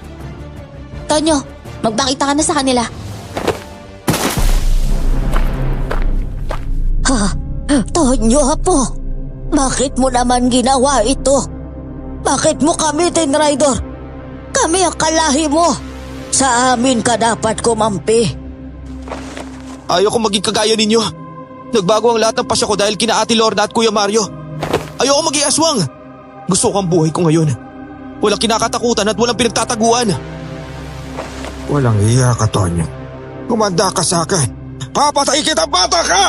Tonyo, magpakita ka na sa kanila. Tonyo, apo. Bakit mo naman ginawa ito? Bakit mo kami tinraidor? Kami ang kalahi mo. Sa amin ka dapat kumampi. Ayoko maging kagaya ninyo. Nagbago ang lahat ng pasya ko dahil kina Ate Lorna at Kuya Mario. Ayoko maging aswang. Gusto ko ang buhay ko ngayon. Walang kinakatakutan at walang pinagtataguan. Walang iya ka, Tonyo. Kumanda ka sa akin. Papatay kita, bata ka!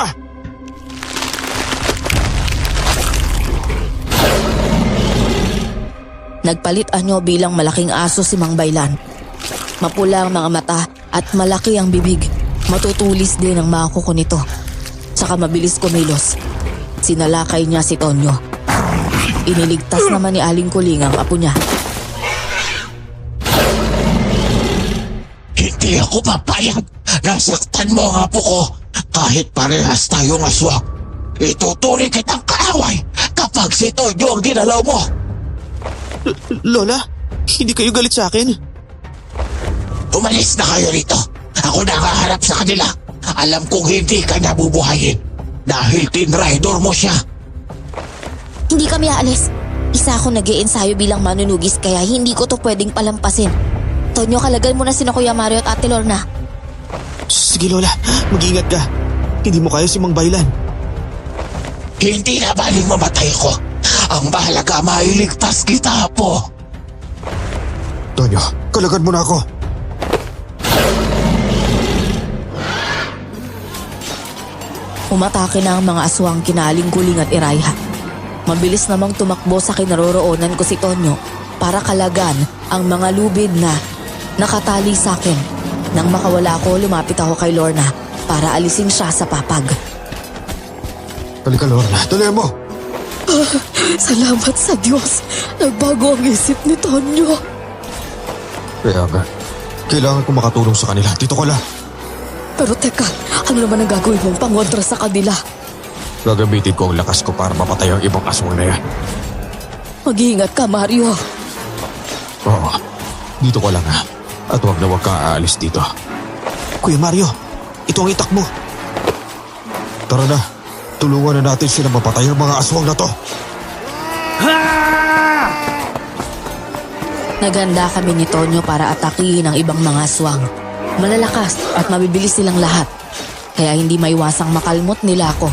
Nagpalit anyo bilang malaking aso si Mang Baylan. Mapula ang mga mata at malaki ang bibig. Matutulis din ang mga kuko nito. Saka mabilis kumilos. Sinalakay niya si Tonyo. Iniligtas naman ni Aling Kuling ang apo niya. Hindi ako papayag na saktan mo ang apo ko kahit parehas tayong aswang. Itutuloy kitang kaaway kapag si Tonyo ang ginalaw mo. Lola, hindi kayo galit sa akin? Umalis na kayo rito. Ako na kaharap sa kanila. Alam kong hindi ka niya bubuhayin dahil tinraidor mo siya. Hindi kami aalis. Isa ako nag-iensayo bilang manunugis kaya hindi ko to pwedeng palampasin. Tonyo, kalagan mo na sina Kuya Mario at Ate Lorna. Sige Lola, mag-ingat ka. Hindi mo kaya si Mang Baylan. Hindi na baling mamatay ko. Ang mahalaga mailigtas kita po. Tonyo, kalagan mo na ako. Umatake na ang mga aswang kina Aling Kuling at Iraya. Mabilis namang tumakbo sa kinaroroonan ko si Tonyo para kalagan ang mga lubid na nakatali sa akin. Nang makawala ako, lumapit ako kay Lorna para alisin siya sa papag. Halika Lorna, tuloy mo! Salamat sa Diyos. Nagbago ang isip ni Tonyo. Kaya nga, kailangan ko makatulong sa kanila. Dito ko lang. Pero teka, ano naman ang gagawin mong pangontra sa kanila? Gagamitin ko ang lakas ko para mapatay ang ibang aswang na yan. Mag-iingat ka, Mario. Oo, dito ko lang ha. At huwag na huwag kang aalis dito. Kuya Mario, ito ang itak mo. Tara na, tulungan na natin sila mapatay ang mga aswang na to. Naganda kami ni Tonyo para atakihin ang ibang mga aswang. Malalakas at mabibilis silang lahat. Kaya hindi maiwasang makalmot nila ako.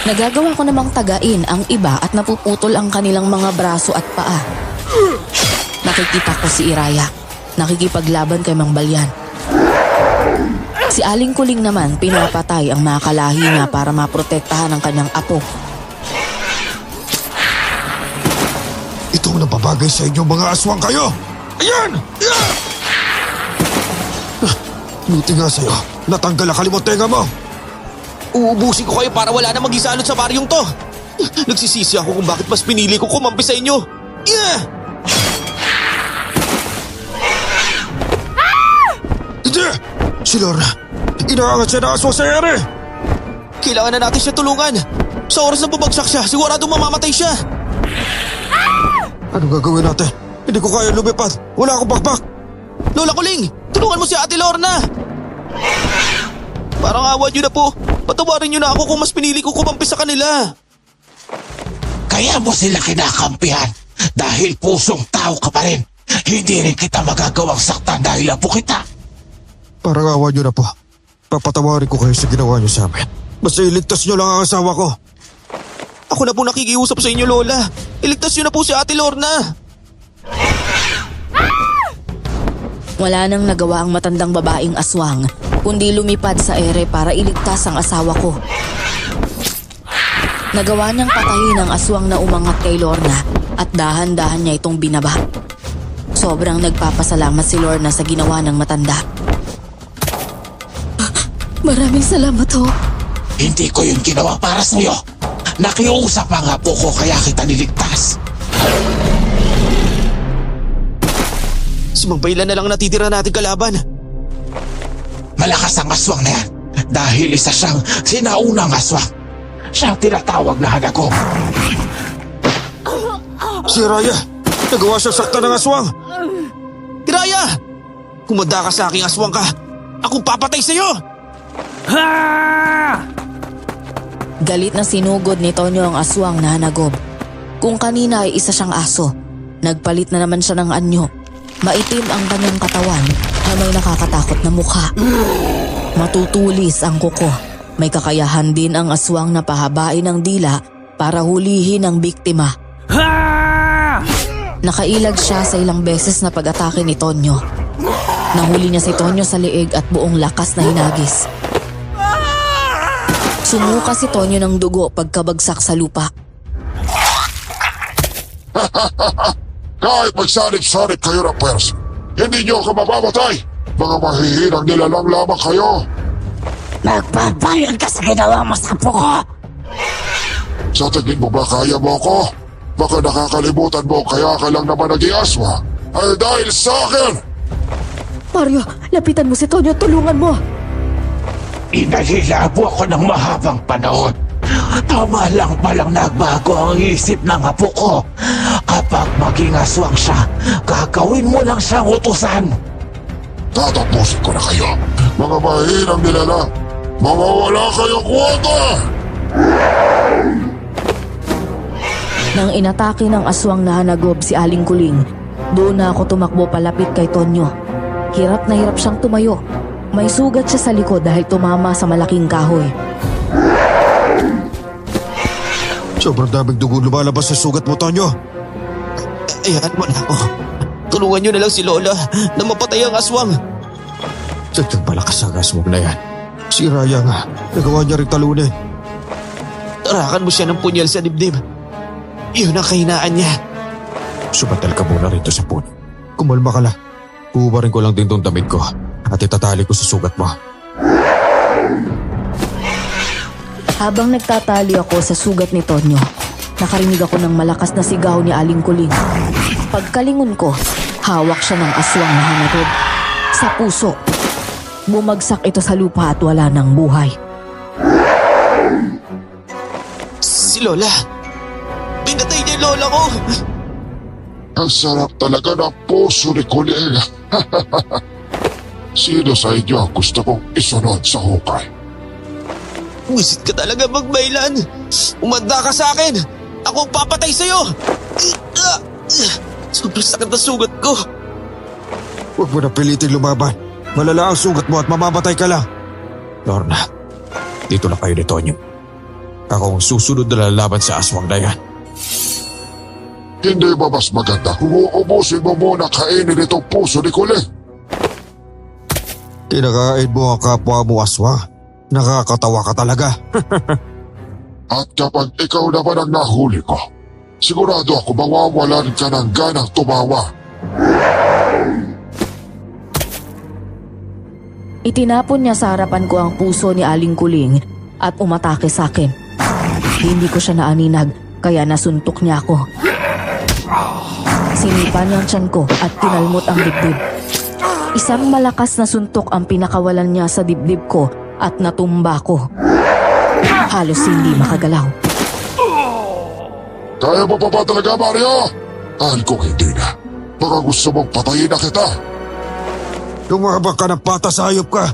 Nagagawa ko namang tagain ang iba at napuputol ang kanilang mga braso at paa. Nakikita ko si Iraya. Nakikipaglaban kay Mang Balyan. Si Aling Kuling naman pinapatay ang mga kalahi niya para maprotektahan ang kanyang apo. Itong napabagay sa inyong mga aswang kayo! Ayan! Buti nga sa'yo, natanggal ang kalimot tenga mo! Uubusin ko kayo para wala na mag-isalot sa baryong to. Nagsisisi ako kung bakit mas pinili ko kumampi sa inyo. Hindi! Si Lorna, inaangat siya na aswang sa ere! Kailangan na natin siya tulungan. Sa oras na bumagsak siya, siguradong mamamatay siya. Anong gagawin natin? Hindi ko kaya lumipad. Wala akong bakbak. Lola Kuling, tulungan mo si Ate Lorna. Parang awa niyo na po. Patawarin niyo na ako kung mas pinili ko kumampi sa kanila. Kaya mo sila kinakampihan dahil pusong tao ka pa rin. Hindi rin kita magagawang saktan dahil apo kita. Parang awa niyo na po. Papatawarin ko kayo sa ginawa niyo sa amin. Basta iligtas niyo lang ang asawa ko. Ako na po nakikiusap sa inyo, Lola. Iligtas niyo na po si Ate Lorna. Wala nang nagawa ang matandang babaeng aswang, kundi lumipad sa ere para iligtas ang asawa ko. Nagawa niyang patayin ang aswang na umangat kay Lorna at dahan-dahan niya itong binaba. Sobrang nagpapasalamat si Lorna sa ginawa ng matanda. Maraming salamat ho. Hindi ko yung ginawa para sa'yo. Nakiusap ang apo ko kaya kita niligtas. Si Mang Baylan na lang natitira natin kalaban. Malakas ang aswang na yan dahil isa siyang sinaunang aswang. Siyang tinatawag na Hanagom. Si Raya, nagawa siya sakta ng aswang. Hiraya! Kumanda ka sa aking aswang ka. Akong papatay sa'yo! Galit na sinugod ni Tonyo ang aswang na Hanagob. Kung kanina ay isa siyang aso, nagpalit na naman siya ng anyo. Maitim ang kanyang katawan na may nakakatakot na mukha. Matutulis ang kuko. May kakayahan din ang aswang na pahabain ang dila para hulihin ang biktima. Nakailag siya sa ilang beses na pag-atake ni Tonyo. Nahuli niya si Tonyo sa liig at buong lakas na hinagis. Sumuka si Tonyo ng dugo pagkabagsak sa lupa. Kahit magsanib-sanib kayo ng pwersa, hindi niyo ako mamamatay. Mga mahihinang nilalang lamang kayo. Nagbabayad ka sa ginawa mo sa apo ko. Sa tingin mo ba kaya mo ko? Baka nakakalimutan mo kaya ka lang naman naging aswa. Ay dahil sa akin! Mario, lapitan mo si Tonyo, tulungan mo. Inalilabo ako ng mahabang panahon. Tama lang palang nagbago ang isip ng apo ko. Kapag maging aswang siya, gagawin mo lang siyang utusan. Tatapusin ko na kayo. Mga mahihinang nilalang, mawawala kayong kwota! Nang inatake ng aswang na Hanagob si Aling Kuling, doon na ako tumakbo palapit kay Tonyo. Hirap na hirap siyang tumayo. May sugat siya sa likod dahil tumama sa malaking kahoy. Sobrang daming dugo lumalabas sa sugat mo, Tonyo. Ayan mo na ako. Tulungan niyo na lang si Lola na mapatay ang aswang. Sadyang malakas ang aswang na yan. Si Raya nga, nagawa niya rin talunin. Tarakan mo siya ng punyal sa dibdib. Iyon ang kahinaan niya. Sumatal ka muna rito sa puno. Kumalma ka lang. Hubarin ko lang din tong damit ko at itatali ko sa sugat mo. Habang nagtatali ako sa sugat ni Tonyo, nakarinig ako ng malakas na sigaw ni Aling Kuling. Pagkalingon ko, hawak siya ng aswang na hanagod. Sa puso, bumagsak ito sa lupa at wala ng buhay. Si Lola! Pinatay niya yung lola ko! Ang sarap talaga ng puso ni Kuling. Sino sa inyo ang gusto kong isunod sa hukay? Wisit ka talaga magbaylan! Umanda ka sa akin! Ako ang papatay sa'yo! Sobrang sakit na sugat ko! Huwag mo na pilitin lumaban. Malala ang sugat mo at mamamatay ka lang. Lorna, dito na kayo ni Tonyo. Ako ang susunod na lalaban sa aswang na yan. Hindi ba mas maganda kung uubusin mo muna kainin itong puso ni Kuling? Kinakain mo ang kapwa mo aswang. Nakakatawa ka talaga. At kapag ikaw naman ang nahuli ko, sigurado ako mawawalan ka ng ganang tumawa. Itinapon niya sa harapan ko ang puso ni Aling Kuling at umatake sa akin. Hindi ko siya naaninag kaya nasuntok niya ako. Sinipa niya ang tiyan ko at tinalmot ang dibdib. Isang malakas na suntok ang pinakawalan niya sa dibdib ko at natumba ko. Halos hindi makagalaw. Kaya mo pa ba talaga, Mario? Ahal kong hindi na. Baka gusto mong patayin na kita. Lumabang ka ng patas, hayop ka.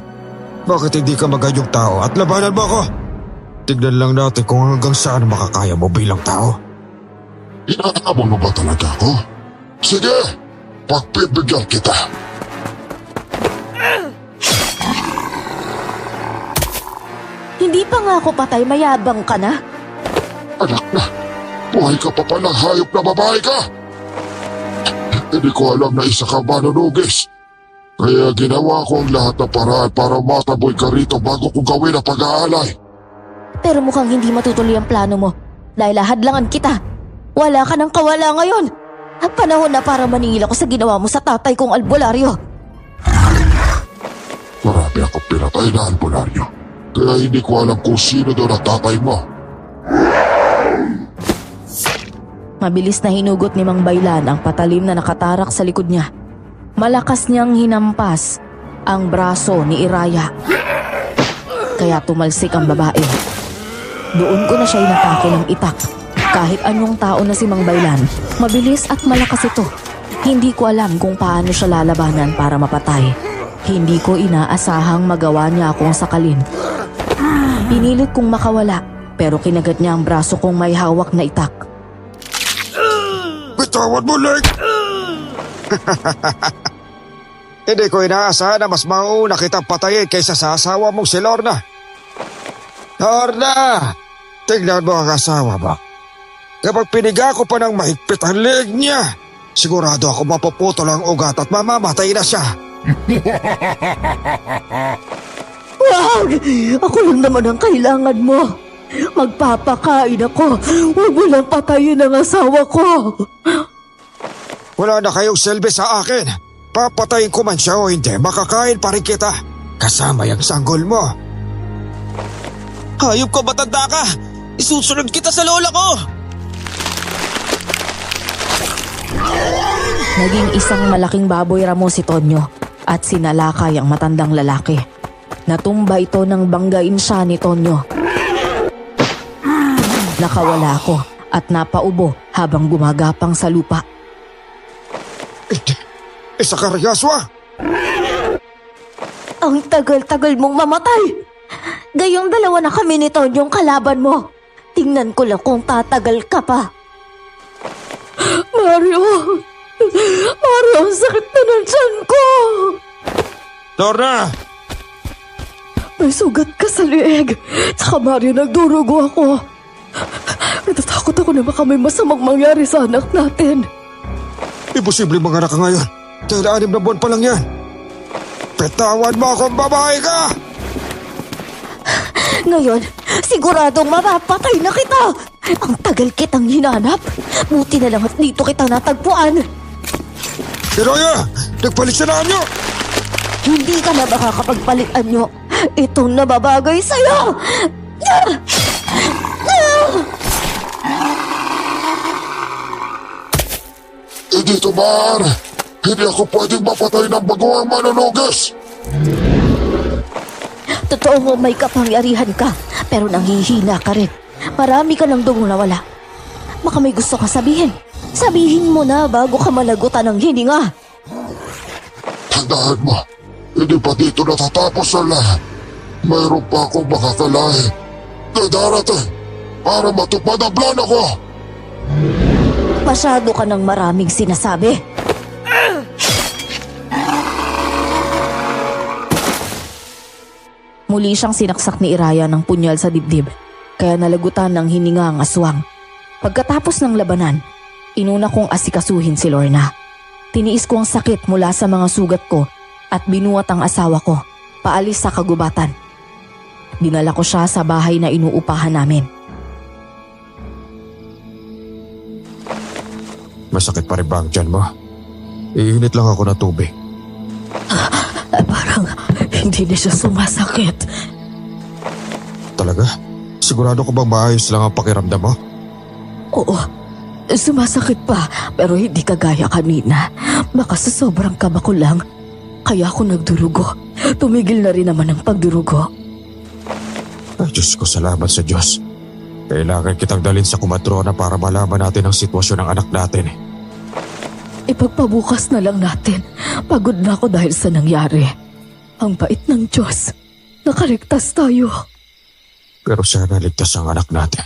Bakit hindi ka maganyong tao at labanan mo ako? Tignan lang natin kung hanggang saan makakaya mo bilang tao. Inaamon mo ba talaga ako? Sige, pagbibigyan kita. Hindi pa nga ako patay, mayabang ka na. Anak na, buhay ka pa palang hayop na babae ka. Hindi ko alam na isa ka manunugis. Kaya ginawa ko ang lahat ng paraan para mataboy ka rito bago ko gawin ang pag-aalay. Pero mukhang hindi matutuloy ang plano mo dahil hadlangan kita. Wala ka ng kawala ngayon. Panahon na para maningil ako sa ginawa mo sa tatay kong albularyo. Marami akong pinatay na albularyo. Kaya hindi ko alam kung sino doon ang tatay mo. Mabilis na hinugot ni Mang Baylan ang patalim na nakatarak sa likod niya. Malakas niyang hinampas ang braso ni Iraya. Kaya tumalsik ang babae. Doon ko na siya inatake ng itak. Kahit anong tao na si Mang Baylan, mabilis at malakas ito. Hindi ko alam kung paano siya lalabanan para mapatay. Hindi ko inaasahang magawa niya akong sakalin. Pinilit kong makawala, pero kinagat niya ang braso kong may hawak na itak. Bitawan mo, Leg! Hindi ko inaasahan na mas mauna kitang patayin kaysa sa asawa mong si Lorna. Lorna! Tignan mo ang asawa mo. Kapag piniga ko pa ng mahigpit ang leg niya, sigurado ako mapuputol ang ugat at mamamatay na siya. Wag! Ako lang naman ang kailangan mo. Magpapakain ako. Huwag mo lang patayin ang asawa ko. Wala na kayong silbi sa akin. Papatayin ko man siya o hindi, makakain pa rin kita. Kasama yung sanggol mo. Hayop ka, matanda ka! Isusunod kita sa lola ko! Naging isang malaking baboy ramo si Tonyo at sinalakay ang matandang lalaki. Natumba ito nang banggain siya ni Tonyo. Nakawala ako at napaubo habang gumagapang sa lupa. Isa ka Ryaswa! Ang tagal-tagal mong mamatay. Gayong dalawa na kami ni Tonyong kalaban mo. Tingnan ko lang kung tatagal ka pa. Mario! Mario, ang sakit na ng tiyan ko! Lorna! May sugat ka sa leeg. Tsaka Mario, nagdurugo ako. Natatakot ako na baka may masamang mangyari sa anak natin. Imposible manganak ka ngayon. Dahil 6 na buwan pa lang yan. Pitawan mo akong babae ka! Ngayon, siguradong mapapatay na kita. Ang tagal kitang hinanap. Buti na lang at dito kita natagpuan. Iraya! Nagpalit siya na anyo! Hindi ka na makakapagpalit anyo. Itong nababagay sa'yo! Dito, maaari. Hindi ako pwedeng mapatay ng bagoong manunugis. Totoo mo may kapangyarihan ka, pero nanghihina ka rin. Marami ka ng dugong nawala. Baka may gusto ka sabihin. Sabihin mo na bago ka malagutan ng hininga. Tandaan mo, hindi pa dito natatapos ang lahat. Mayroon pa akong makakalahin na darating para matupad ang plano ko. Masyado ka ng maraming sinasabi. Muli siyang sinaksak ni Iraya ng punyal sa dibdib, kaya nalagutan ng hininga ang aswang. Pagkatapos ng labanan, inuna kong asikasuhin si Lorna. Tiniis ko ang sakit mula sa mga sugat ko at binuhat ang asawa ko, paalis sa kagubatan. Dinala ko siya sa bahay na inuupahan namin. Masakit pa rin ba ang tiyan mo? Iinit lang ako ng tubig. Parang hindi na siya sumasakit. Talaga? Sigurado ko bang maayos lang ang pakiramdam mo? Oo, sumasakit pa pero hindi kagaya kanina. Baka sa sobrang kaba ko lang, kaya ako nagdurugo. Tumigil na rin naman ang pagdurugo. Ay, Diyos ko, salamat sa Diyos. Kailangan kitang dalhin sa kumadrona para malaman natin ang sitwasyon ng anak natin. Ipagpabukas na lang natin. Pagod na ako dahil sa nangyari. Ang bait ng Diyos. Nakaligtas tayo. Pero sana ligtas ang anak natin.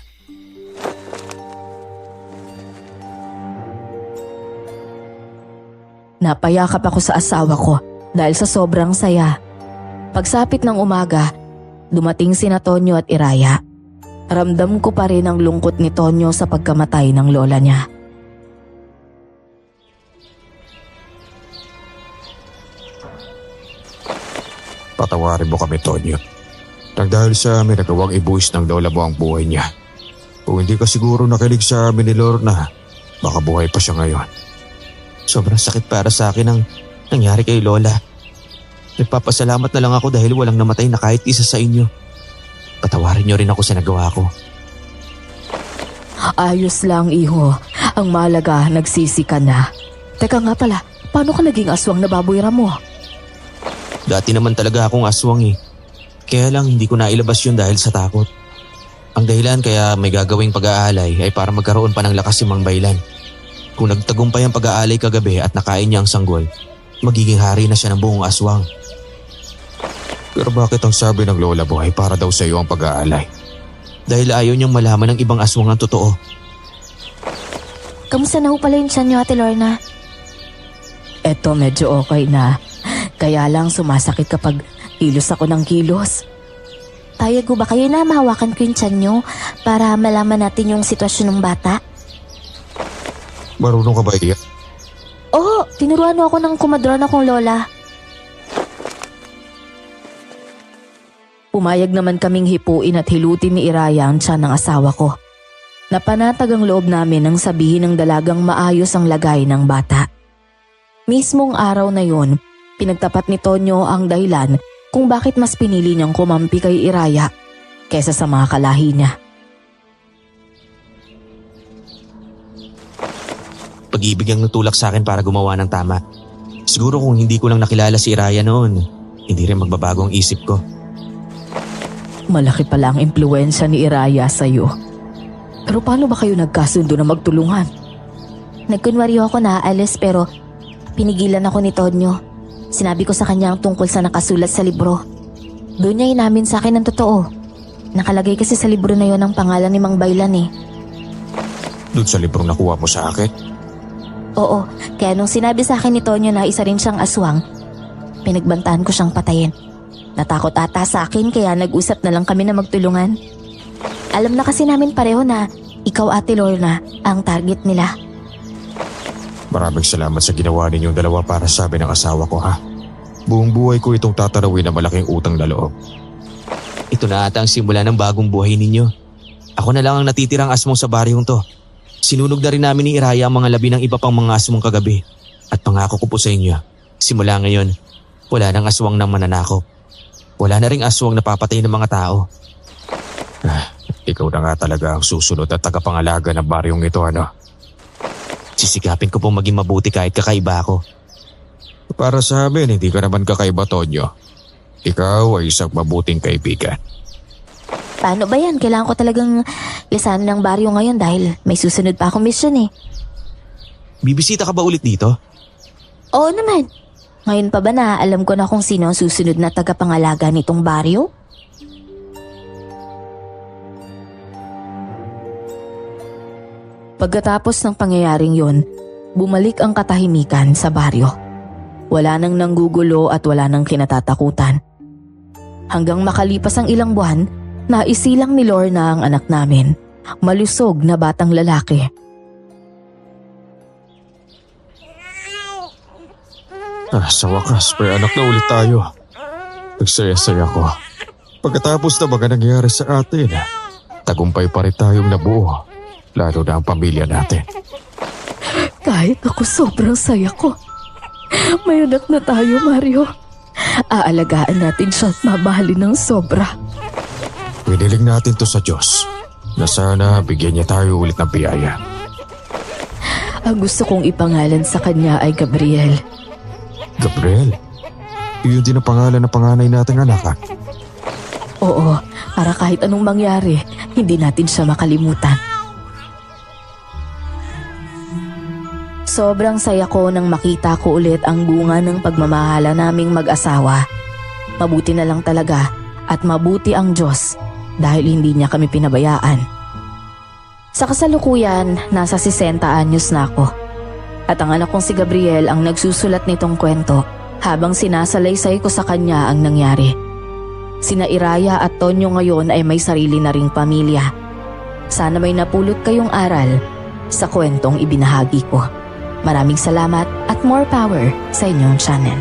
Napayakap ako sa asawa ko dahil sa sobrang saya. Pagsapit ng umaga, dumating sina Tonyo at Iraya. Ramdam ko pa rin ang lungkot ni Tonyo sa pagkamatay ng lola niya. Patawarin mo kami, Tonyo. Nang dahil sa amin, nagawang ibuwis ng lola mo ang buhay niya. Kung hindi ka siguro nakinig sa amin ni Lorna, baka buhay pa siya ngayon. Sobrang sakit para sa akin ang nangyari kay Lola. Nagpapasalamat na lang ako dahil walang namatay na kahit isa sa inyo. Patawarin niyo rin ako sa nagawa ko. Ayos lang, iho. Ang mahalaga, nagsisi ka na. Teka nga pala, paano ka naging aswang na baboy mo? Dati naman talaga akong aswang eh. Kaya lang hindi ko nailabas yun dahil sa takot. Ang dahilan kaya may gagawing pag-aalay ay para magkaroon pa ng lakas si Mang Baylan. Kung nagtagumpay ang pag-aalay kagabi at nakain niya ang sanggol, magiging hari na siya ng buong aswang. Pero bakit ang sabi ng lola mo ay para daw sa iyo ang pag-aalay? Dahil ayaw niyang malaman ng ibang aswang ang totoo. Kamusta na ho pala yung tiyan niyo, Ate Lorna? Eto, medyo okay na. Kaya lang sumasakit kapag kilos ako ng kilos. Payag ko ba kayo na mahawakan ko yung tiyan niyo para malaman natin yung sitwasyon ng bata? Marunong ka ba iyak? Oo, tinuruan ako ng kumadrona kong lola. Pumayag naman kaming hipuin at hilutin ni Iraya ang tiyan ng asawa ko. Napanatag ang loob namin nang sabihin ng dalagang maayos ang lagay ng bata. Mismong araw na yon, pinagtapat ni Tonyo ang dahilan kung bakit mas pinili niyang kumampi kay Iraya kesa sa mga kalahi niya. Pag-ibig ang nagtulak sa akin para gumawa ng tama. Siguro kung hindi ko lang nakilala si Iraya noon, hindi rin magbabago ang isip ko. Malaki pala ang impluensya ni Iraya sa iyo. Pero paano ba kayo nagkasundo na magtulungan? Nagkunwaryo ako na aalis pero pinigilan ako ni Tonyo. Sinabi ko sa kanya ang tungkol sa nakasulat sa libro. Doon niya inamin sa akin ang totoo. Nakalagay kasi sa libro na yon ang pangalan ni Mang Baylan eh. Doon sa librong nakuha mo sa akin? Oo, kaya nung sinabi sa akin ni Tonyo na isa rin siyang aswang, pinagbantaan ko siyang patayin. Natakot ata sa akin kaya nag-usap na lang kami na magtulungan. Alam na kasi namin pareho na ikaw, Ate Lorna, ang target nila. Maraming salamat sa ginawa ninyong dalawa para sa amin ng asawa ko, ha? Buong buhay ko itong tatarawin na malaking utang na loob. Ito na ata ang simula ng bagong buhay ninyo. Ako na lang ang natitirang aswang sa baryong to. Sinunog na rin namin ni Iraya ang mga labi ng iba pang mga aswang kagabi. At pangako ko po sa inyo, simula ngayon, wala nang aswang ng mananakop. Wala na ring aswang na papatay ng mga tao. Ikaw na nga talaga ang susunod at tagapangalaga ng baryong ito, ano? Sisikapin ko pong maging mabuti kahit kakaiba ako. Para sa amin, hindi ka naman kakaiba, Tonyo. Ikaw ay isang mabuting kaibigan. Paano ba yan? Kailangan ko talagang lisanin ng baryo ngayon dahil may susunod pa akong mission eh. Bibisita ka ba ulit dito? Oo naman. Ngayon pa ba na alam ko na kung sino ang susunod na tagapangalaga nitong baryo? Pagkatapos ng pangyayaring yon, bumalik ang katahimikan sa baryo. Wala nang nanggugulo at wala nang kinatatakutan. Hanggang makalipas ang ilang buwan, naisilang ni Lorna ang anak namin, malusog na batang lalaki. Sa wakas, may anak na ulit tayo. Nagsaya-saya ko. Pagkatapos na mga nangyari sa atin, tagumpay pa rin tayong nabuo. Lalo na ang pamilya natin. Kahit ako sobrang saya ko. May anak na tayo, Mario. Aalagaan natin siya at mamahalin ng sobra. Piniling natin to sa Diyos na sana bigyan niya tayo ulit ng biyaya. Ang gusto kong ipangalan sa kanya ay Gabriel. Gabriel? Iyon din ang pangalan ng panganay nating anak, ha? Oo, para kahit anong mangyari, hindi natin siya makalimutan. Sobrang saya ko nang makita ko ulit ang bunga ng pagmamahala naming mag-asawa. Mabuti na lang talaga at mabuti ang Diyos dahil hindi niya kami pinabayaan. Sa kasalukuyan, nasa 60 anyos na ako. At ang anak kong si Gabriel ang nagsusulat nitong kwento habang sinasalaysay ko sa kanya ang nangyari. Sina Iraya at Tonyo ngayon ay may sarili na ring pamilya. Sana may napulot kayong aral sa kwentong ibinahagi ko. Maraming salamat at more power sa inyong channel.